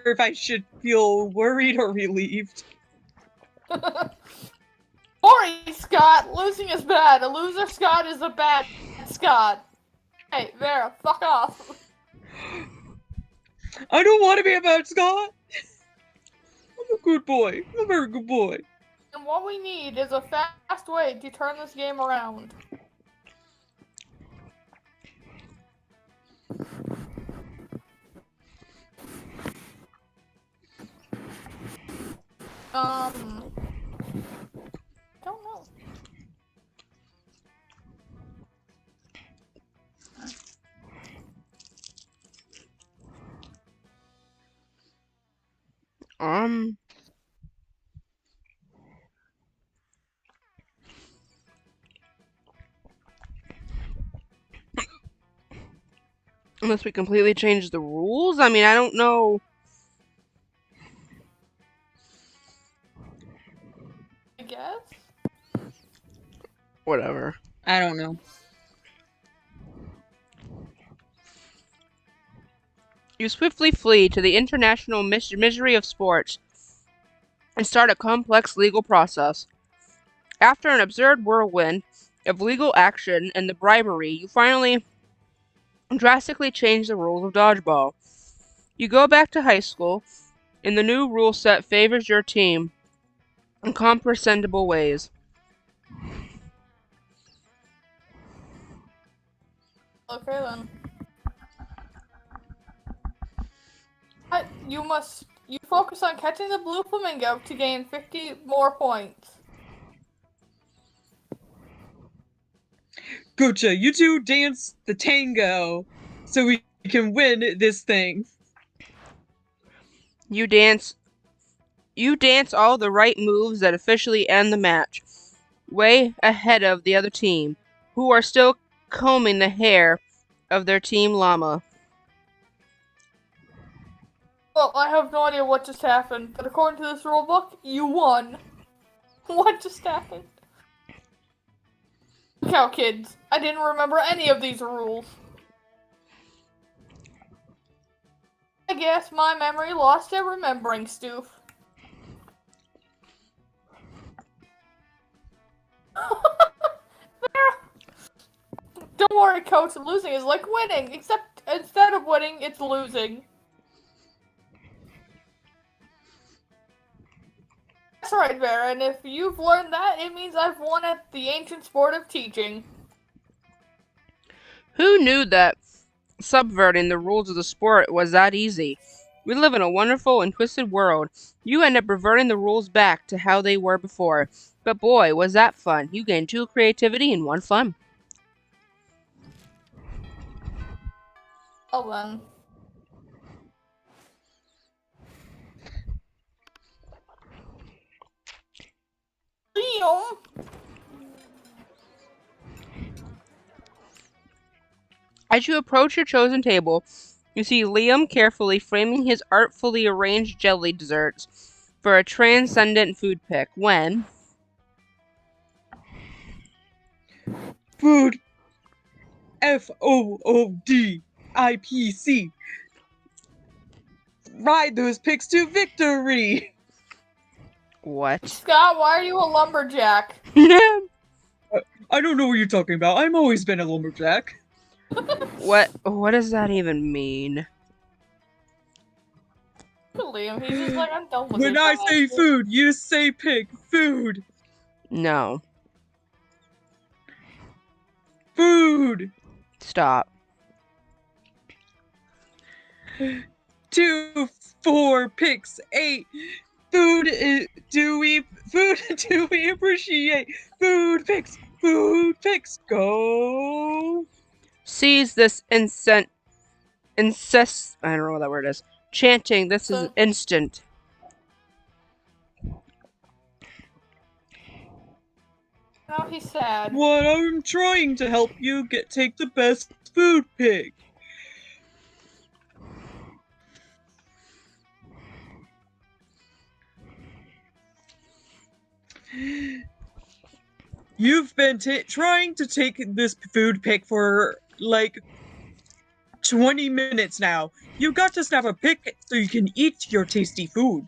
if I should feel worried or relieved. Sorry, Scott. Losing is bad. A loser Scott is a bad Scott. Hey, Vera, fuck off. I don't want to be a bad Scott. I'm a good boy. I'm a very good boy. And what we need is a fast way to turn this game around. Don't know. Unless we completely change the rules? I mean, I don't know. I guess? Whatever. I don't know. You swiftly flee to the international misery of sports and start a complex legal process. After an absurd whirlwind of legal action and the bribery, you finally drastically change the rules of dodgeball. You go back to high school, and the new rule set favors your team in comprehensible ways. Okay then. You focus on catching the blue flamingo to gain 50 more points. Gotcha, you two dance the tango so we can win this thing. You dance all the right moves that officially end the match, way ahead of the other team, who are still combing the hair of their team llama. Well, I have no idea what just happened, but according to this rulebook, you won. What just happened? Cow kids, I didn't remember any of these rules. I guess my memory lost at remembering, Stoof. Don't worry, Coach, losing is like winning, except instead of winning, it's losing. That's right, Vera, and if you've learned that, it means I've won at the ancient sport of teaching. Who knew that subverting the rules of the sport was that easy. We live in a wonderful and twisted world. You end up reverting the rules back to how they were before. But boy, was that fun. You gained 2 creativity and 1 fun. Oh, then. Liam! As you approach your chosen table, you see Liam carefully framing his artfully arranged jelly desserts for a transcendent food pick when... Food. FOODIPC. Ride those picks to victory. What? Scott, why are you a lumberjack? I don't know what you're talking about. I've always been a lumberjack. What does that even mean? Liam, he's just like, I'm done with When this. I say food, you say pig. Food. No. Food. Stop. 2, 4 picks, 8. Food do we appreciate? Food picks, go. Seize this I don't know what that word is. Chanting, this is instant. Now he's sad. What, I'm trying to help you take the best food pick. You've been trying to take this food pick for like 20 minutes now. You got to snap a pic so you can eat your tasty food.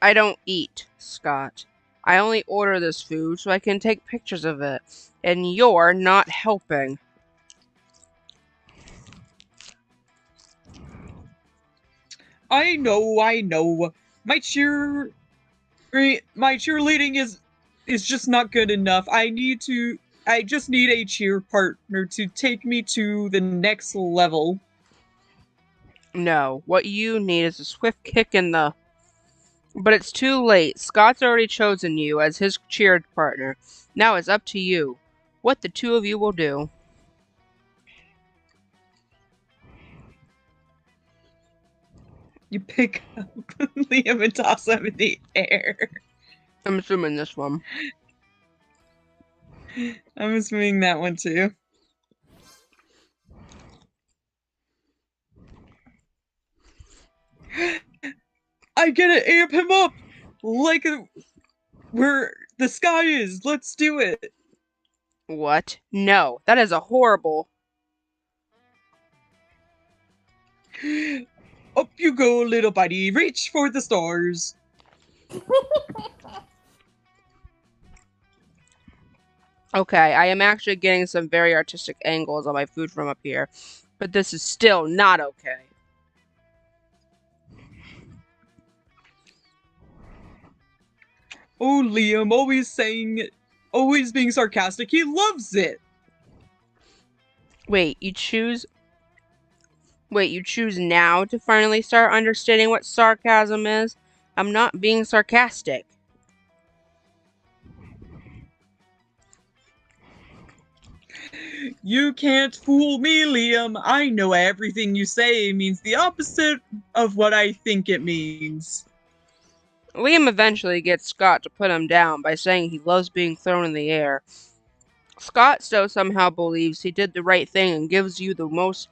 I don't eat, Scott. I only order this food so I can take pictures of it. And you're not helping. I know. My cheerleading is just not good enough. I just need a cheer partner to take me to the next level. No, what you need is a swift kick in the... But it's too late. Scott's already chosen you as his cheer partner. Now it's up to you. What the 2 of you will do. You pick up Liam and toss him in the air. I'm assuming this one. I'm assuming that one too. I gotta amp him up! Like where the sky is. Let's do it. What? No, that is a horrible... Up you go, little buddy. Reach for the stars. Okay, I am actually getting some very artistic angles on my food from up here. But this is still not okay. Oh, Liam, always being sarcastic. He loves it. Wait, you choose now to finally start understanding what sarcasm is? I'm not being sarcastic. You can't fool me, Liam. I know everything you say means the opposite of what I think it means. Liam eventually gets Scott to put him down by saying he loves being thrown in the air. Scott still somehow believes he did the right thing and gives you the most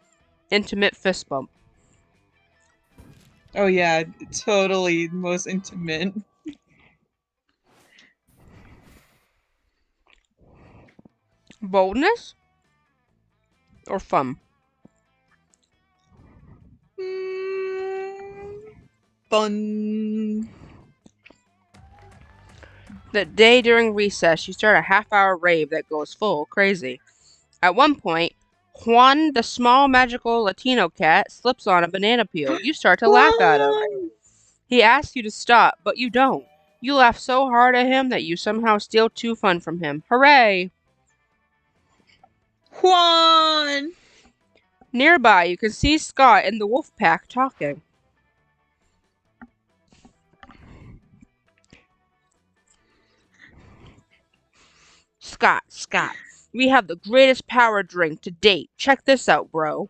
intimate fist bump. Oh yeah, totally most intimate. Boldness? Or fun? Fun. The day during recess, you start a half-hour rave that goes full crazy. At one point, Juan, the small magical Latino cat, slips on a banana peel. You start to laugh at him. He asks you to stop, but you don't. You laugh so hard at him that you somehow steal 2 fun from him. Hooray! Juan! Nearby, you can see Scott and the wolf pack talking. Scott, we have the greatest power drink to date. Check this out, bro.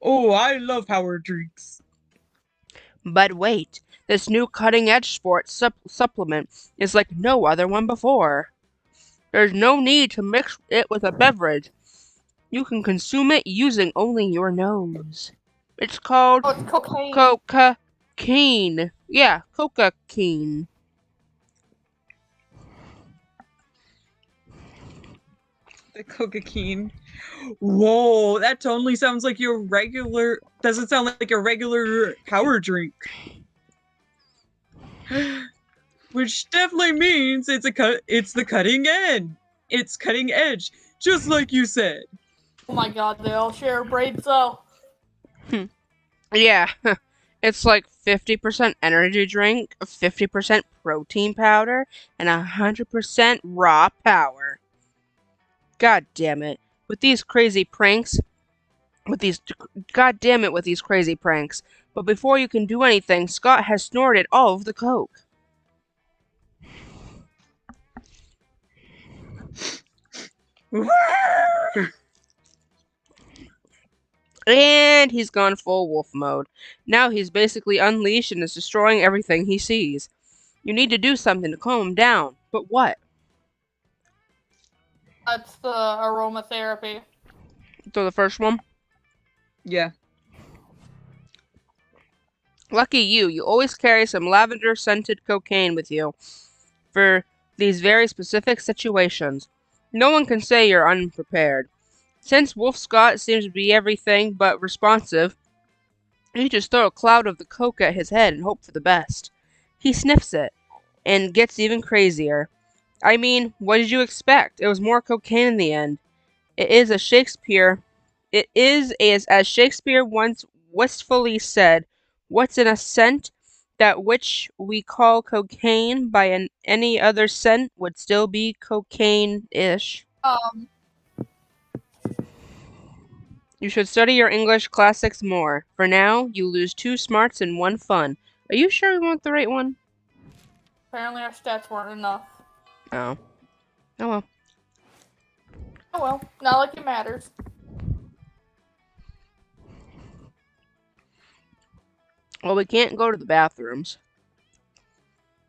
Oh, I love power drinks. But wait, this new cutting-edge sports supplement is like no other one before. There's no need to mix it with a beverage. You can consume it using only your nose. It's called Oh, it's cocaine. cocaine. Yeah, cocaine. The cocaine. Whoa, that totally sounds like your regular. Doesn't sound like your regular power drink. Which definitely means it's the cutting edge. It's cutting edge, just like you said. Oh my god, they all share a brain cell. Yeah, it's like 50% energy drink, 50% protein powder, and 100% raw power. God damn it. With these crazy pranks. God damn it with these crazy pranks. But before you can do anything, Scott has snorted all of the coke. And he's gone full wolf mode. Now he's basically unleashed and is destroying everything he sees. You need to do something to calm him down. But what? That's the aromatherapy. So the first one? Yeah. Lucky you always carry some lavender-scented cocaine with you for these very specific situations. No one can say you're unprepared. Since Wolf Scott seems to be everything but responsive, you just throw a cloud of the coke at his head and hope for the best. He sniffs it, and gets even crazier. I mean, what did you expect? It was more cocaine in the end. It is as Shakespeare once wistfully said, "What's in a scent that which we call cocaine by any other scent would still be cocaine-ish." You should study your English classics more. For now, you lose 2 smarts and 1 fun. Are you sure we want the right one? Apparently our stats weren't enough. Oh. Oh well. Oh well, not like it matters. Well, we can't go to the bathrooms.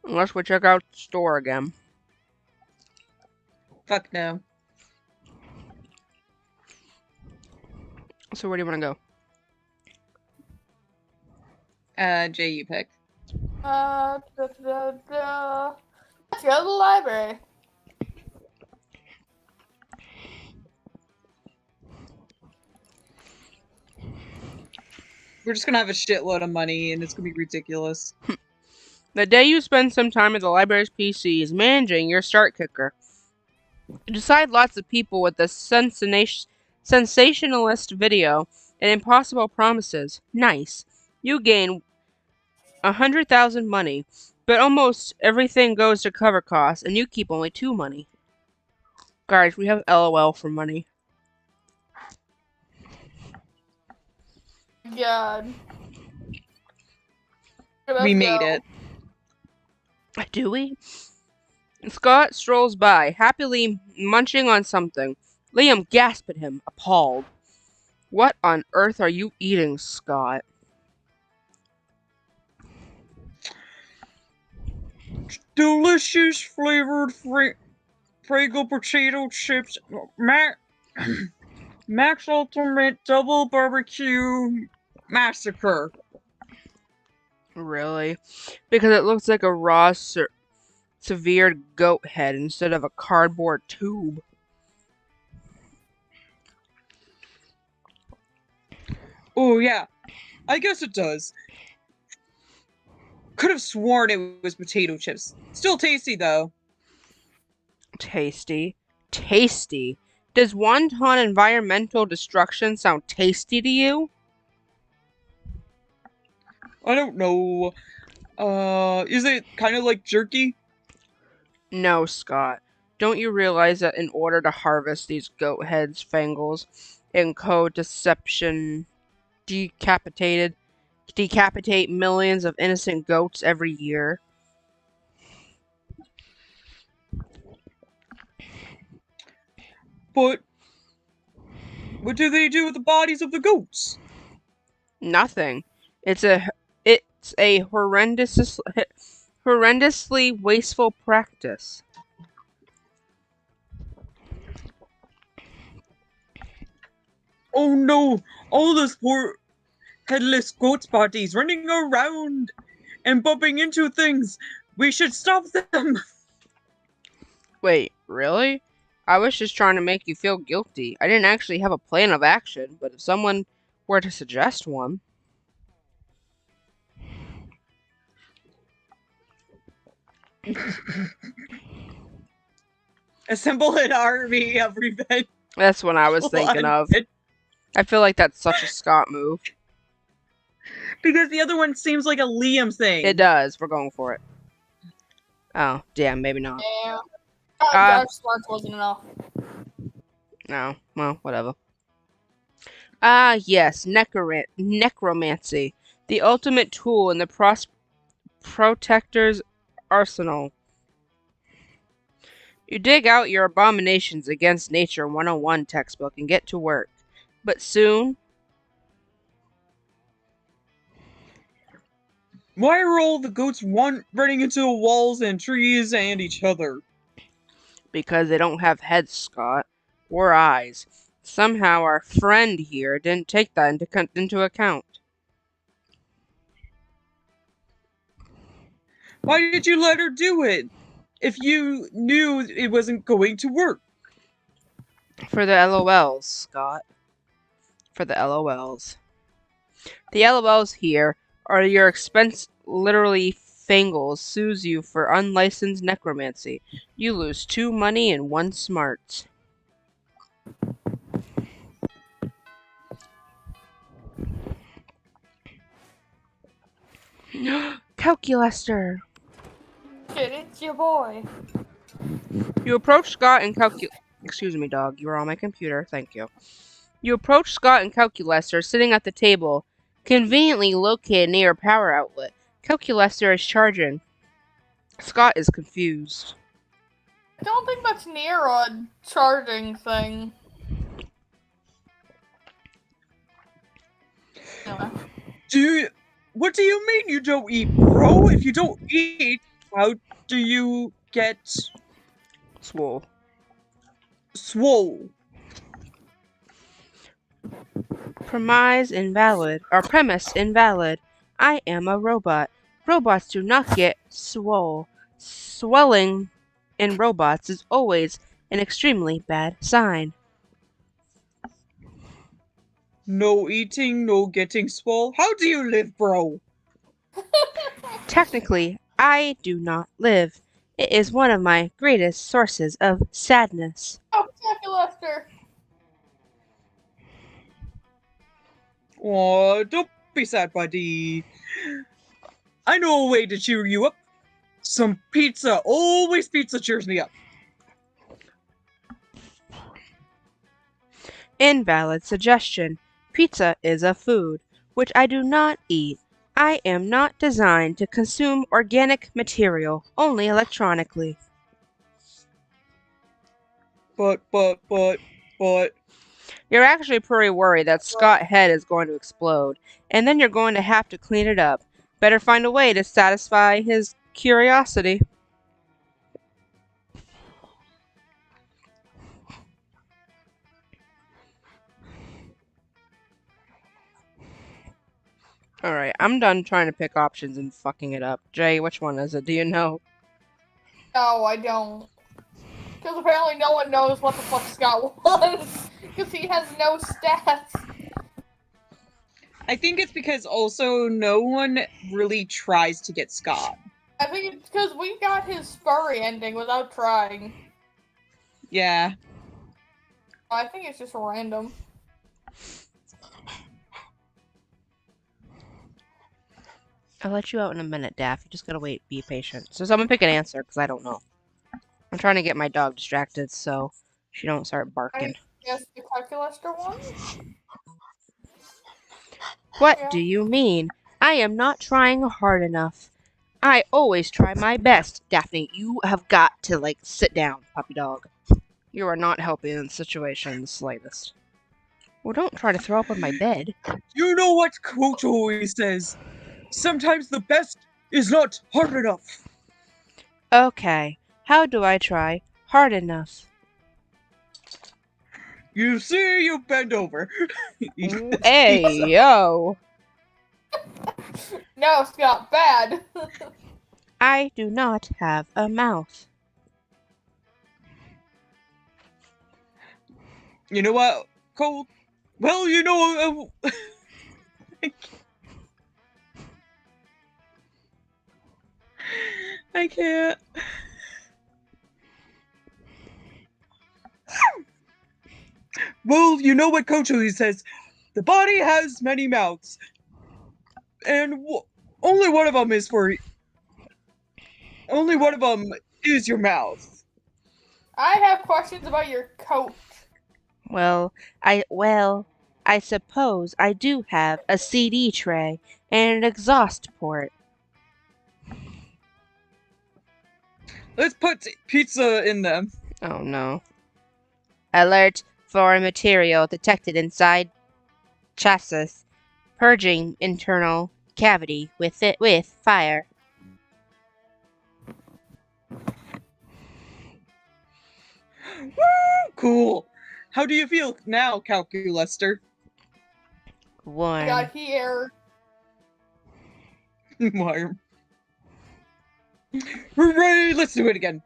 Unless we check out the store again. Fuck no. So where do you want to go? Jay, you pick. Let's go to the library. We're just gonna have a shitload of money, and it's gonna be ridiculous. The day you spend some time at the library's PC is managing your start kicker. You decide lots of people with the sensationalist video and impossible promises. Nice. You gain 100,000 money, but almost everything goes to cover costs, and you keep only 2 money. Guys, we have LOL for money. God. We made it. Do we? Scott strolls by, happily munching on something. Liam gasps at him, appalled. What on earth are you eating, Scott? Delicious flavored Prego potato chips. Max Ultimate Double Barbecue Massacre. Really? Because it looks like a raw, severed goat head instead of a cardboard tube. Oh, yeah. I guess it does. Could have sworn it was potato chips. Still tasty, though. Tasty. Tasty. Does wonton environmental destruction sound tasty to you? I don't know. Is it kind of like jerky? No, Scott. Don't you realize that in order to harvest these goat heads, fangles, and co-deception decapitate millions of innocent goats every year? But what do they do with the bodies of the goats? Nothing. It's a horrendously wasteful practice. Oh no! All those poor headless goats' bodies running around and bumping into things. We should stop them. Wait, really? I was just trying to make you feel guilty. I didn't actually have a plan of action, but if someone were to suggest one. Assemble an army of revenge. That's what I was thinking of. I feel like that's such a Scott move. Because the other one seems like a Liam thing. It does. We're going for it. Oh, damn, maybe not. Yeah. Dark Sparks wasn't enough. No, well, whatever. Ah, yes, necromancy. The ultimate tool in the protector's arsenal. You dig out your abominations against nature 101 textbook and get to work. But soon... Why are all the goats running into walls and trees and each other? Because they don't have heads, Scott. Or eyes. Somehow our friend here didn't take that into account. Why did you let her do it? If you knew it wasn't going to work. For the LOLs, Scott. For the LOLs. The LOLs here are your expense literally fangles sues you for unlicensed necromancy. You lose 2 money and 1 smarts. Calculaster. Shit, it's your boy. You approach Scott and Excuse me, dog. You are on my computer. Thank you. You approach Scott and Calculaster sitting at the table, conveniently located near a power outlet. Calculaster is charging. Scott is confused. I don't think that's near a charging thing. Anyway. What do you mean you don't eat, bro? If you don't eat, how do you get Swole. swole? Premise invalid. I am a robot. Robots do not get swole. Swelling in robots is always an extremely bad sign. No eating, no getting swole. How do you live, bro? Technically, I do not live. It is one of my greatest sources of sadness. Oh, Calculaster. Aw, don't be sad, buddy. I know a way to cheer you up. Some pizza. Always pizza cheers me up. Invalid suggestion. Pizza is a food, which I do not eat. I am not designed to consume organic material, only electronically. But. You're actually pretty worried that Scott's head is going to explode, and then you're going to have to clean it up. Better find a way to satisfy his curiosity. Alright, I'm done trying to pick options and fucking it up. Jay, which one is it? Do you know? No, I don't. Because apparently no one knows what the fuck Scott was. Because he has no stats. I think it's because also no one really tries to get Scott. I think it's because we got his furry ending without trying. Yeah. I think it's just random. I'll let you out in a minute, Daff. You just gotta wait. Be patient. So someone pick an answer, because I don't know. I'm trying to get my dog distracted so she don't start barking. Yes, the calculator one? What Yeah. do you mean? I am not trying hard enough. I always try my best. Daphne, you have got to, sit down, puppy dog. You are not helping in the situation in the slightest. Well, don't try to throw up on my bed. You know what Coach always says? Sometimes the best is not hard enough. Okay, how do I try hard enough? You see, you bend over. Hey, yo! No, Scott, bad. I do not have a mouth. You know what, Cole? Well, you know... I can't. Well, you know what Coach always says? The body has many mouths. And only one of them is for... Only one of them is your mouth. I have questions about your coat. Well, I suppose I do have a CD tray and an exhaust port. Let's put pizza in them. Oh no. Alert! Foreign material detected inside chassis. Purging internal cavity with fire. Woo! Cool. How do you feel now, Calculaster? I Warm. got here. Warm. Hooray! Let's do it again.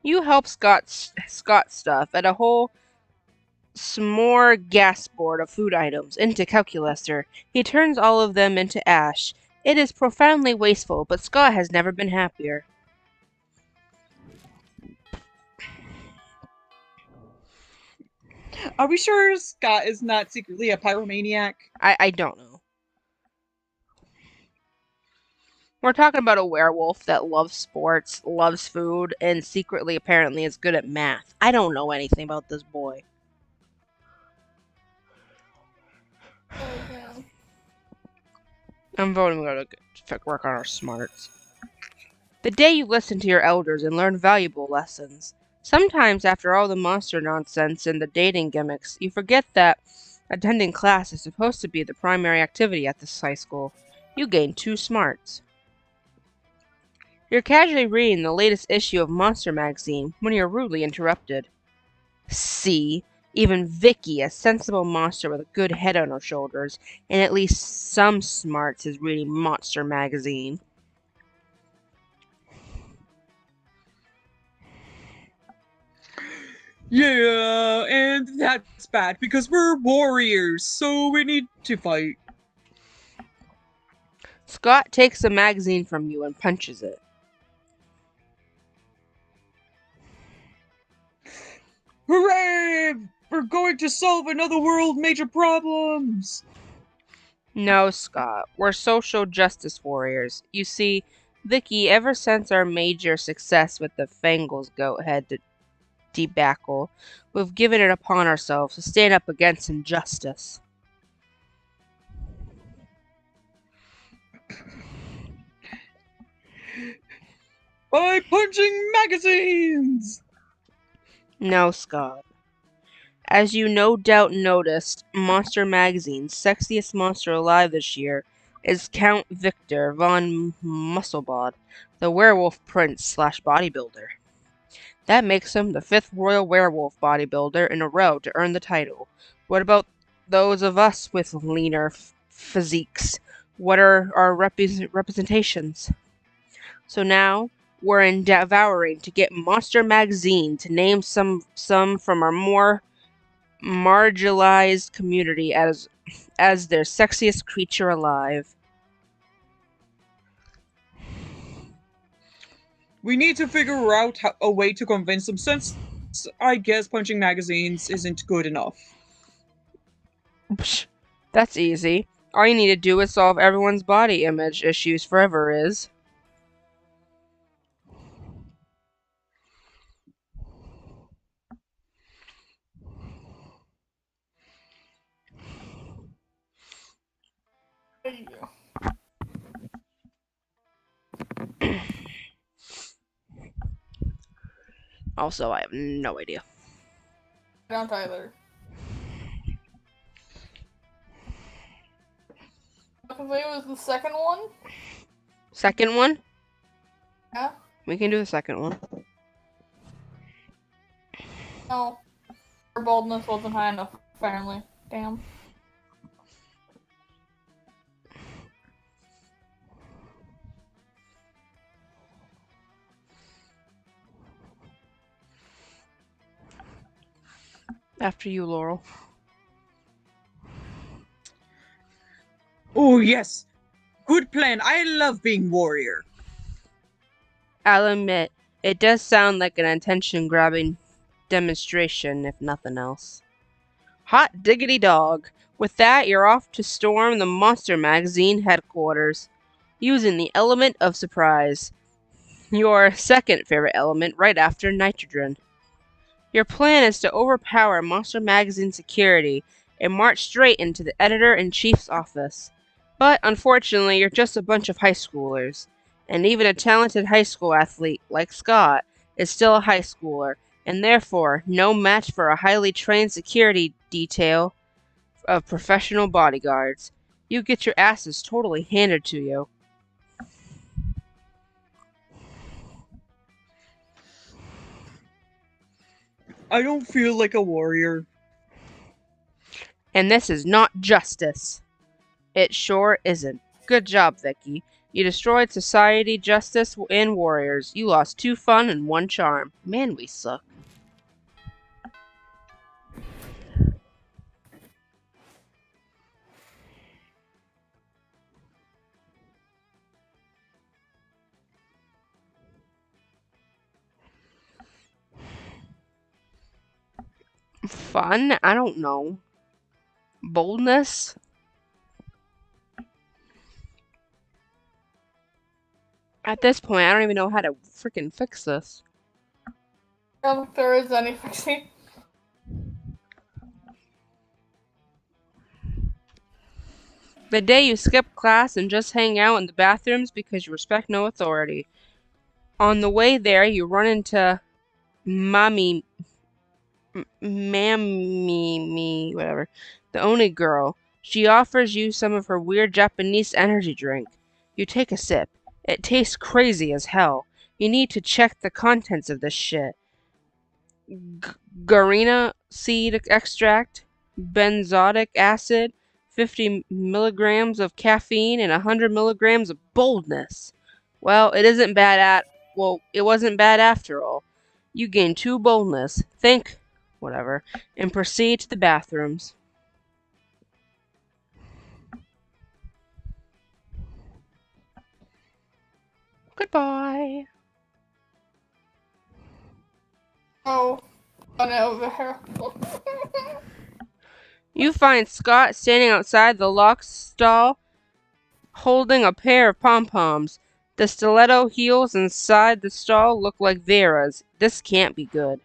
You help Scott stuff and a whole smorgasbord of food items into Calculaster. He turns all of them into ash. It is profoundly wasteful, but Scott has never been happier. Are we sure Scott is not secretly a pyromaniac? I don't know. We're talking about a werewolf that loves sports, loves food, and secretly apparently is good at math. I don't know anything about this boy. Yeah. I'm voting we gotta work on our smarts. The day you listen to your elders and learn valuable lessons. Sometimes, after all the monster nonsense and the dating gimmicks, you forget that attending class is supposed to be the primary activity at this high school. You gain 2 smarts. You're casually reading the latest issue of Monster magazine when you're rudely interrupted. See, even Vicky, a sensible monster with a good head on her shoulders, and at least some smarts, is reading Monster magazine. Yeah, and that's bad because we're warriors, so we need to fight. Scott takes the magazine from you and punches it. Hooray! We're going to solve another world major problems! No, Scott, we're social justice warriors. You see, Vicky, ever since our major success with the Fangles goat head debacle, we've given it upon ourselves to stand up against injustice. By punching magazines! No, Scott. As you no doubt noticed, Monster Magazine's sexiest monster alive this year is Count Victor von Musselbod, the werewolf prince / bodybuilder. That makes him the 5th royal werewolf bodybuilder in a row to earn the title. What about those of us with leaner physiques? What are our representations? So now, we're endeavoring to get Monster Magazine to name some from our more marginalized community as their sexiest creature alive. We need to figure out a way to convince them, since I guess punching magazines isn't good enough. Psh, that's easy. All you need to do is solve everyone's body image issues forever is. Also, I have no idea. I don't either. I think it was the second one. Second one? Yeah. We can do the second one. No. Her boldness wasn't high enough, apparently. Damn. After you, Laurel. Oh, yes. Good plan. I love being warrior. I'll admit, it does sound like an attention-grabbing demonstration, if nothing else. Hot diggity dog. With that, you're off to storm the Monster Magazine headquarters, using the element of surprise. Your second favorite element right after nitrogen. Your plan is to overpower Monster Magazine security and march straight into the editor-in-chief's office. But unfortunately, you're just a bunch of high schoolers. And even a talented high school athlete like Scott is still a high schooler, and therefore no match for a highly trained security detail of professional bodyguards. You get your asses totally handed to you. I don't feel like a warrior. And this is not justice. It sure isn't. Good job, Vicky. You destroyed society, justice, and warriors. You lost 2 fun and 1 charm. Man, we suck. Fun? I don't know. Boldness? At this point, I don't even know how to freaking fix this. I don't think there is any fixing. The day you skip class and just hang out in the bathrooms because you respect no authority. On the way there, you run into Mammy, whatever, the only girl. She offers you some of her weird Japanese energy drink. You take a sip. It tastes crazy as hell. You need to check the contents of this shit. Garina seed extract, benzoic acid, 50 milligrams of caffeine, and 100 milligrams of boldness. Well, it wasn't bad after all. You gain 2 boldness, and proceed to the bathrooms. Goodbye. Oh, over here. You find Scott standing outside the lock stall, holding a pair of pom-poms. The stiletto heels inside the stall look like Vera's. This can't be good.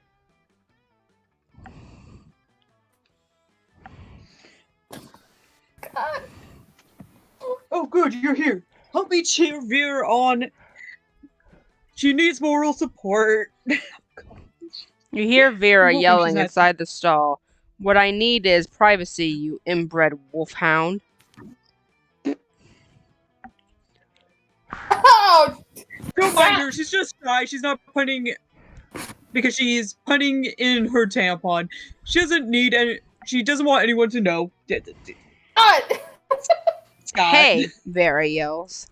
God. Oh, good, you're here. Help me cheer Vera on. She needs moral support. You hear Vera I'm hoping yelling she's not- inside the stall. What I need is privacy, you inbred wolfhound. Oh! Don't mind her, she's just shy. She's not punning because she's punning in her tampon. She doesn't need any. She doesn't want anyone to know. God! Scott. Hey, Vera yells.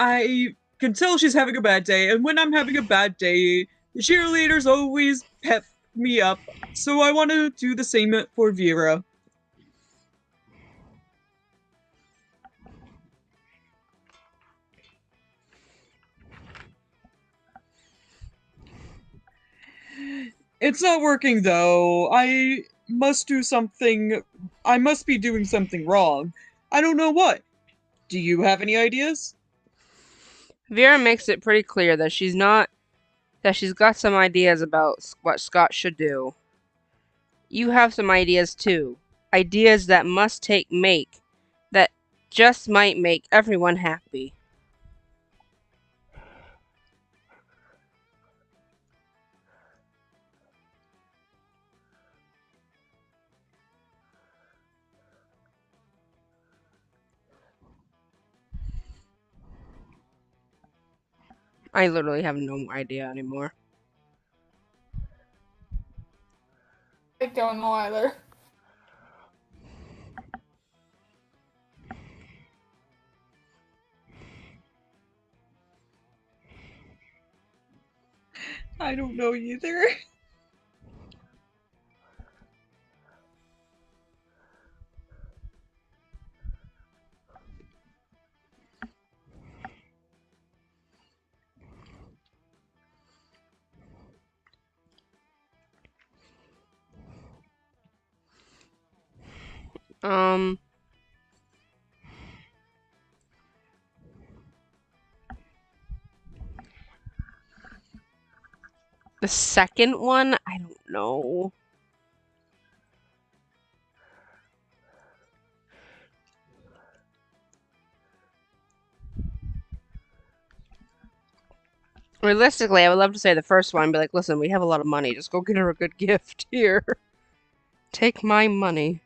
I can tell she's having a bad day, and when I'm having a bad day, the cheerleaders always pep me up, so I want to do the same for Vera. It's not working though. I must do something. I must be doing something wrong. I don't know what. Do you have any ideas? Vera makes it pretty clear that she's got some ideas about what Scott should do. You have some ideas too. Ideas that that just might make everyone happy. I literally have no idea anymore. I don't know either. I don't know either. The second one, I don't know. Realistically, I would love to say the first one, be like, listen, we have a lot of money. Just go get her a good gift here. Take my money.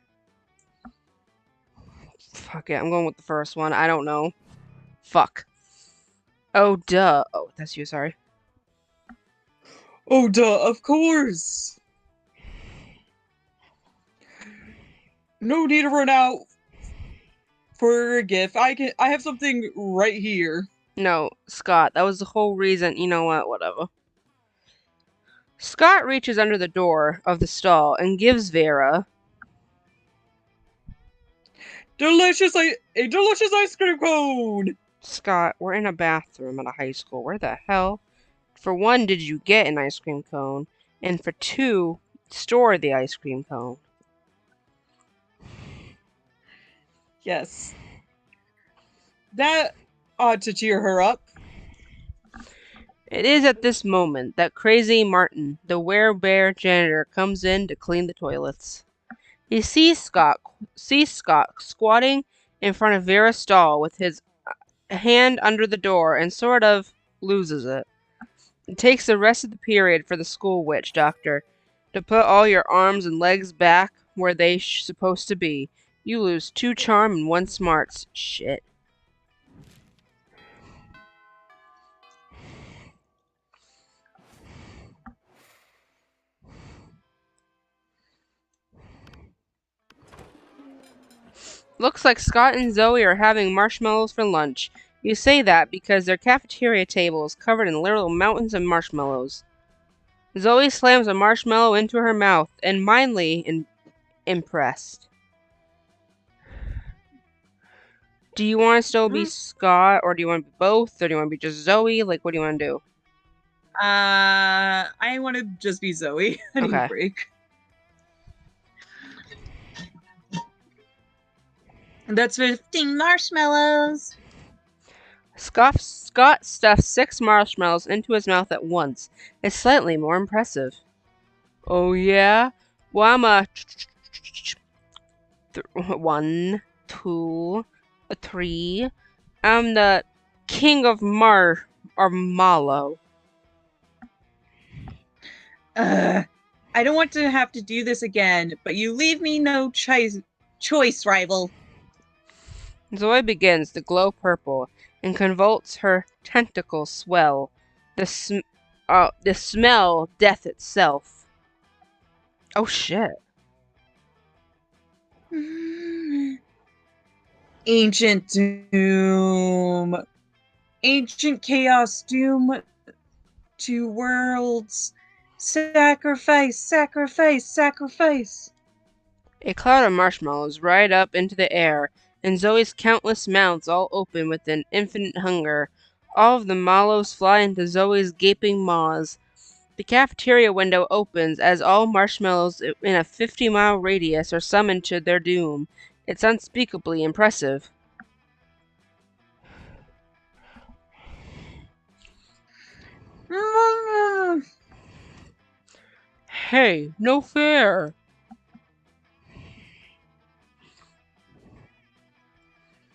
Fuck it, I'm going with the first one. I don't know. Fuck. Oh, duh. Oh, that's you, sorry. Oh, duh, of course. No need to run out for a gift. I have something right here. No, Scott, that was the whole reason. You know what? Whatever. Scott reaches under the door of the stall and gives Vera a delicious ice cream cone. Scott, we're in a bathroom at a high school. Where the hell, for one, did you get an ice cream cone? And for two, store the ice cream cone? Yes. That ought to cheer her up. It is at this moment that Crazy Martin, the werebear janitor, comes in to clean the toilets. He sees Scott squatting in front of Vera's stall with his hand under the door and sort of loses it. It takes the rest of the period for the school witch doctor to put all your arms and legs back where they supposed to be. You lose 2 charm and 1 smarts. Shit. Looks like Scott and Zoe are having marshmallows for lunch. You say that because their cafeteria table is covered in literal mountains of marshmallows. Zoe slams a marshmallow into her mouth and mildly impressed. Do you want to still be Scott, or do you want to be both, or do you want to be just Zoe? Like, what do you want to do? I want to just be Zoe. I need a break. That's 15 marshmallows. Scott stuffs 6 marshmallows into his mouth at once. It's slightly more impressive. Oh yeah? Well, I'm 1, 2, 3. I'm the king of Mallow. I don't want to have to do this again, but you leave me no choice, rival. Zoe begins to glow purple and convulse, her tentacles swell. The smell, death itself. Oh shit. Ancient doom. Ancient chaos doom to worlds. Sacrifice, sacrifice, sacrifice. A cloud of marshmallows ride up into the air, and Zoe's countless mouths all open with an infinite hunger. All of the mallows fly into Zoe's gaping maws. The cafeteria window opens as all marshmallows in a 50-mile radius are summoned to their doom. It's unspeakably impressive. Hey, no fair.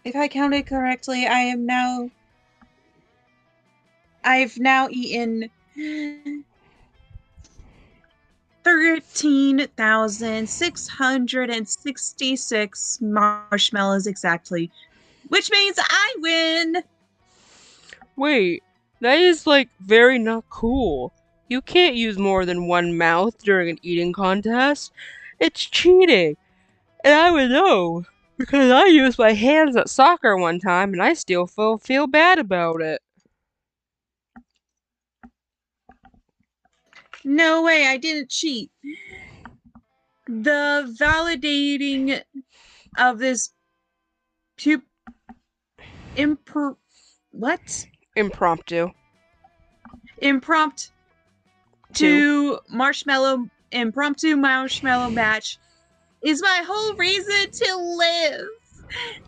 If I counted correctly, I've now eaten 13,666 marshmallows exactly, which means I win. Wait, that is very not cool. You can't use more than one mouth during an eating contest. It's cheating. And I would know. Because I used my hands at soccer one time and I still feel bad about it. No way, I didn't cheat. The validating of this what? Impromptu. Impromptu marshmallow match is my whole reason to live.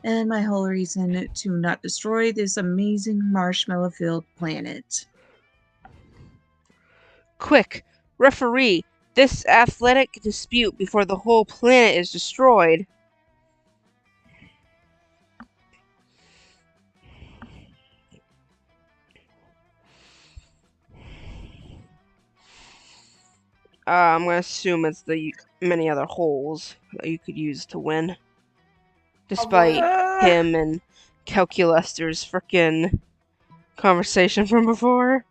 And my whole reason to not destroy this amazing marshmallow-filled planet. Quick, referee, this athletic dispute before the whole planet is destroyed. I'm gonna assume it's the many other holes that you could use to win. Despite him and Calculester's frickin' conversation from before.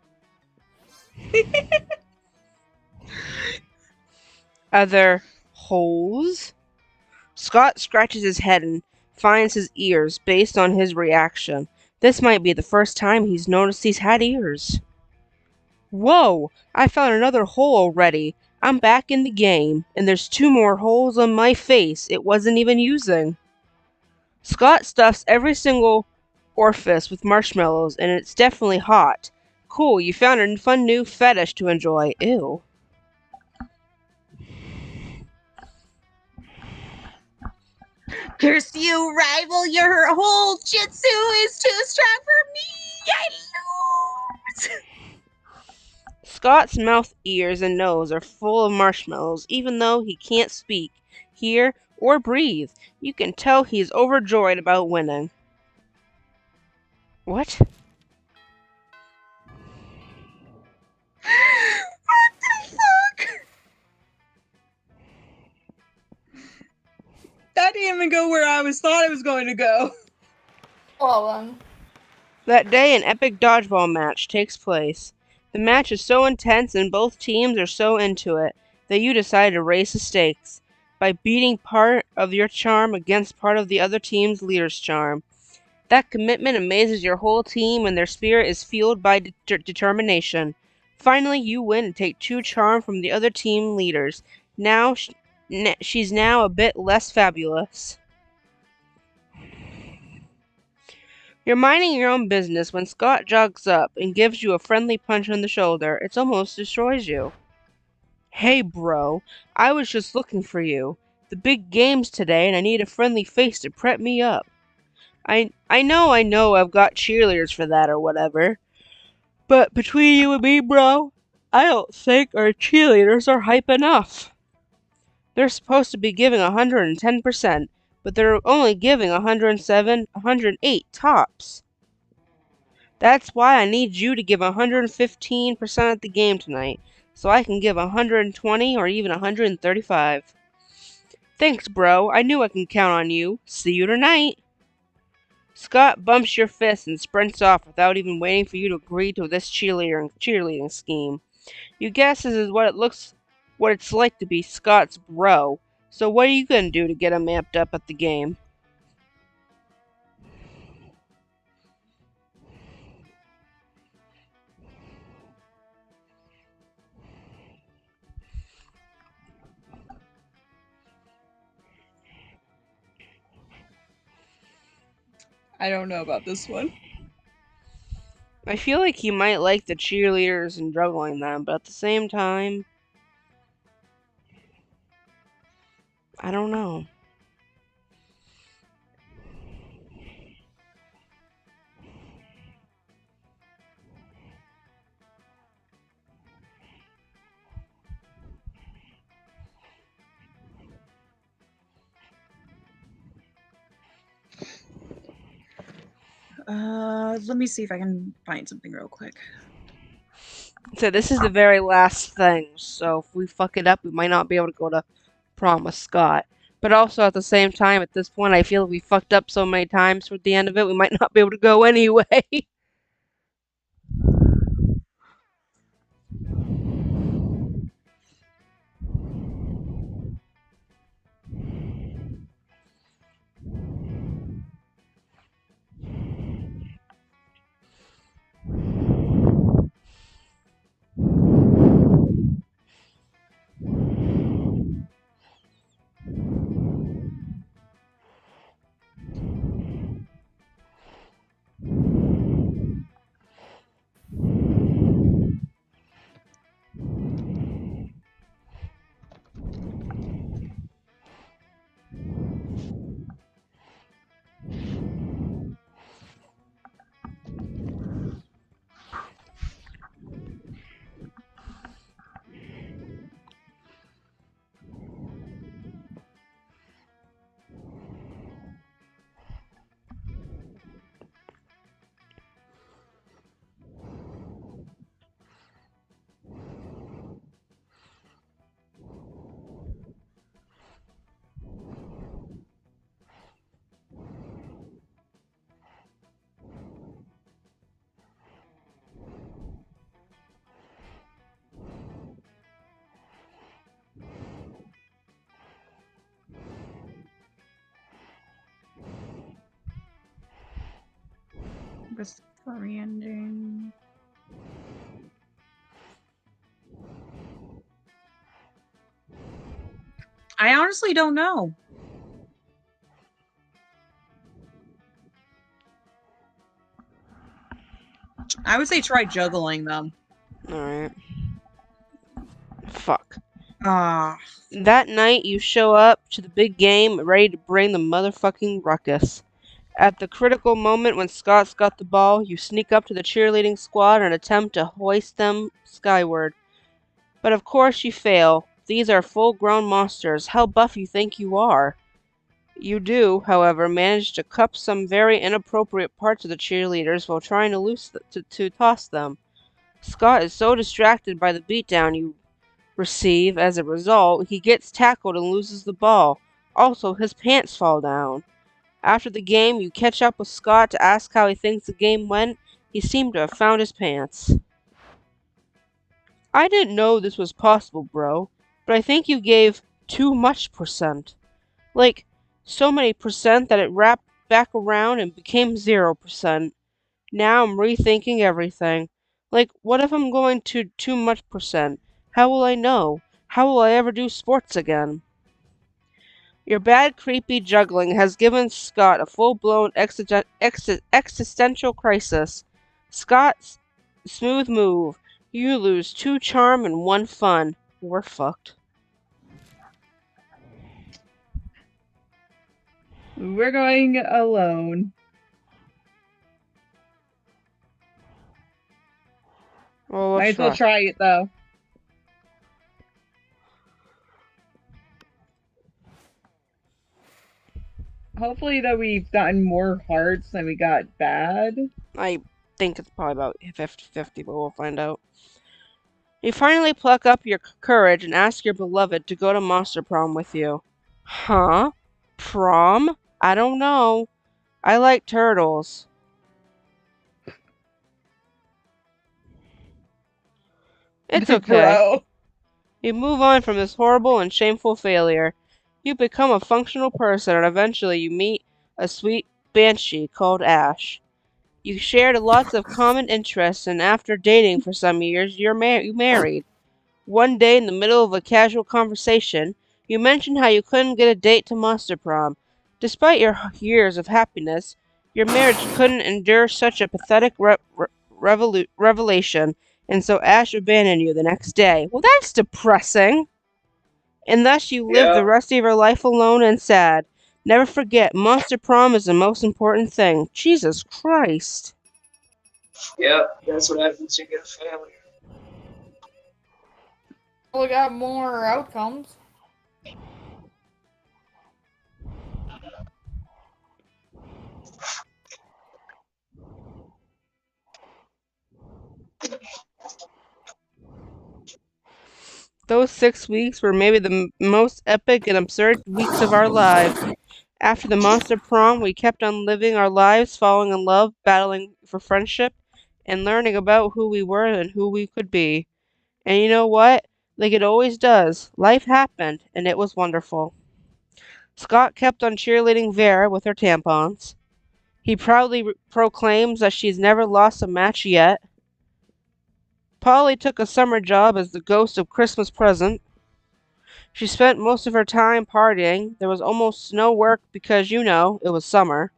Other holes? Scott scratches his head and finds his ears based on his reaction. This might be the first time he's noticed he's had ears. Whoa! I found another hole already. I'm back in the game, and there's 2 more holes on my face it wasn't even using. Scott stuffs every single orifice with marshmallows, and it's definitely hot. Cool, you found a fun new fetish to enjoy. Ew. Curse you, rival! Your whole jitsu is too strong for me! I lose! Scott's mouth, ears, and nose are full of marshmallows, even though he can't speak, hear, or breathe. You can tell he's overjoyed about winning. What? What the fuck? That didn't even go where I thought it was going to go. Well, That day, an epic dodgeball match takes place. The match is so intense and both teams are so into it that you decide to raise the stakes by beating part of your charm against part of the other team's leader's charm. That commitment amazes your whole team and their spirit is fueled by determination. Finally, you win and take 2 charm from the other team leaders. Now, she's now a bit less fabulous. You're minding your own business when Scott jogs up and gives you a friendly punch on the shoulder. It almost destroys you. Hey, bro. I was just looking for you. The big game's today and I need a friendly face to prep me up. I know I've got cheerleaders for that or whatever. But between you and me, bro, I don't think our cheerleaders are hype enough. They're supposed to be giving 110%, but they're only giving 107, 108 tops. That's why I need you to give 115% at the game tonight, so I can give 120 or even 135. Thanks, bro. I knew I can count on you. See you tonight. Scott bumps your fist and sprints off without even waiting for you to agree to this cheerleading scheme. You guess this is what it's like to be Scott's bro. So what are you gonna do to get him amped up at the game? I don't know about this one. I feel like he might like the cheerleaders and juggling them, but at the same time, I don't know. Let me see if I can find something real quick. So this is the very last thing, so if we fuck it up, we might not be able to go to prom with Scott. But also at the same time, at this point, I feel we fucked up so many times toward the end of it, we might not be able to go anyway. The story ending. I honestly don't know. I would say try juggling them. Alright. Fuck. Ah. That night, you show up to the big game, ready to bring the motherfucking ruckus. At the critical moment when Scott's got the ball, you sneak up to the cheerleading squad and attempt to hoist them skyward. But of course you fail. These are full-grown monsters. How buff you think you are? You do, however, manage to cup some very inappropriate parts of the cheerleaders while trying to toss them. Scott is so distracted by the beatdown you receive as a result, he gets tackled and loses the ball. Also, his pants fall down. After the game, you catch up with Scott to ask how he thinks the game went. He seemed to have found his pants. I didn't know this was possible, bro, but I think you gave too much percent. Like, so many percent that it wrapped back around and became 0%. Now I'm rethinking everything. Like, what if I'm going to too much percent? How will I know? How will I ever do sports again? Your bad, creepy juggling has given Scott a full-blown existential crisis. Scott's smooth move. You lose 2 charm and 1 fun. We're fucked. We're going alone. Well, Might as well try it though. Hopefully though we've gotten more hearts than we got bad. I think it's probably about 50-50, but we'll find out. You finally pluck up your courage and ask your beloved to go to Monster Prom with you. Huh? Prom? I don't know. I like turtles. It's okay. Bro. You move on from this horrible and shameful failure. You become a functional person and eventually you meet a sweet banshee called Ash. You shared lots of common interests and after dating for some years, you married. One day in the middle of a casual conversation, you mentioned how you couldn't get a date to Monster Prom. Despite your years of happiness, your marriage couldn't endure such a pathetic revelation, and so Ash abandoned you the next day. Well, that's depressing. And thus you live the rest of your life alone and sad. Never forget, Monster Prom is the most important thing. Jesus Christ. Yeah, that's what happens when you get a family. We got more outcomes. Those 6 weeks were maybe the most epic and absurd weeks of our lives. After the Monster Prom, we kept on living our lives, falling in love, battling for friendship, and learning about who we were and who we could be. And you know what? Like it always does, life happened, and it was wonderful. Scott kept on cheerleading Vera with her tampons. He proudly proclaims that she's never lost a match yet. Polly took a summer job as the ghost of Christmas present. She spent most of her time partying. There was almost no work because, you know, it was summer.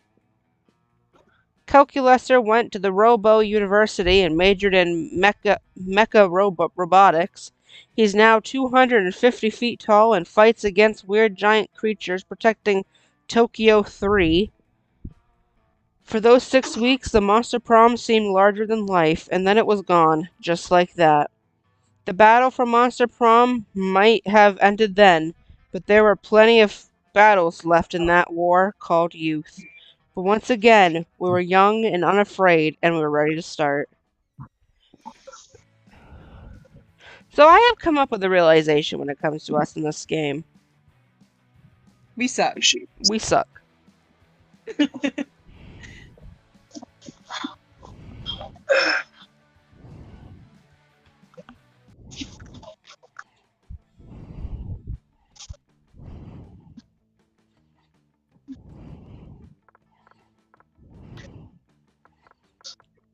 Calculesser went to the Robo University and majored in robotics. He's now 250 feet tall and fights against weird giant creatures protecting Tokyo 3. For those 6 weeks, the Monster Prom seemed larger than life, and then it was gone, just like that. The battle for Monster Prom might have ended then, but there were plenty of battles left in that war called youth. But once again, we were young and unafraid, and we were ready to start. So I have come up with a realization when it comes to us in this game. We suck. We suck.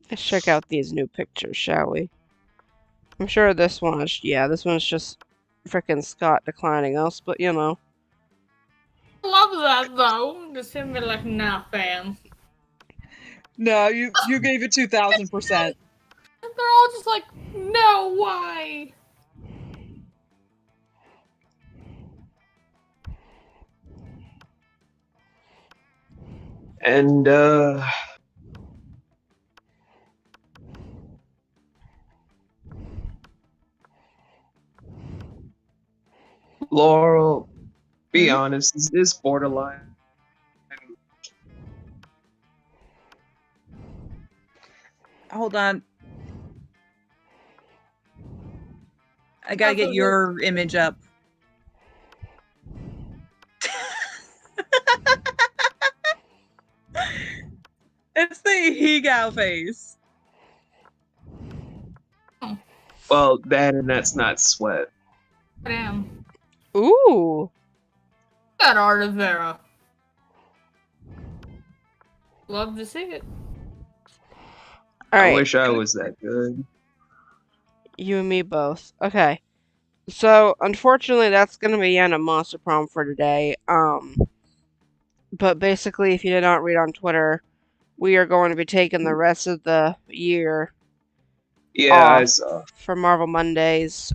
Let's check out these new pictures, shall we? I'm sure this one is, this one's just frickin' Scott declining us, but you know. I love that though. Just him be like, nah, fam. No, you gave it 2,000%. And they're all just like, no, why? And, Laurel, be honest, is this borderline? Hold on. I gotta get your image up. It's the he-gow face. Well, that's not sweat. Damn. Ooh. That art of Vera. Love to see it. Alright. I wish I was that good. You and me both. Okay. So, unfortunately, that's going to be the end of Monster Prom for today. But basically, if you did not read on Twitter, we are going to be taking the rest of the year Yeah, off for Marvel Mondays,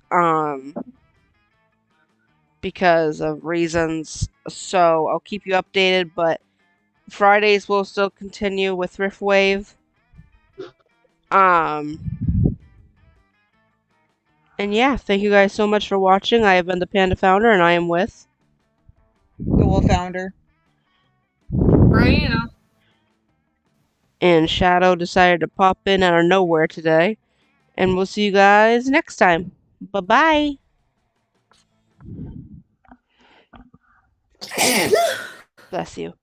because of reasons. So, I'll keep you updated, but Fridays will still continue with Riftwave. And yeah, thank you guys so much for watching. I have been the Panda Founder, and I am with The Wolf Founder. Hyena. And Shadow decided to pop in out of nowhere today. And we'll see you guys next time. Bye-bye. Bless you.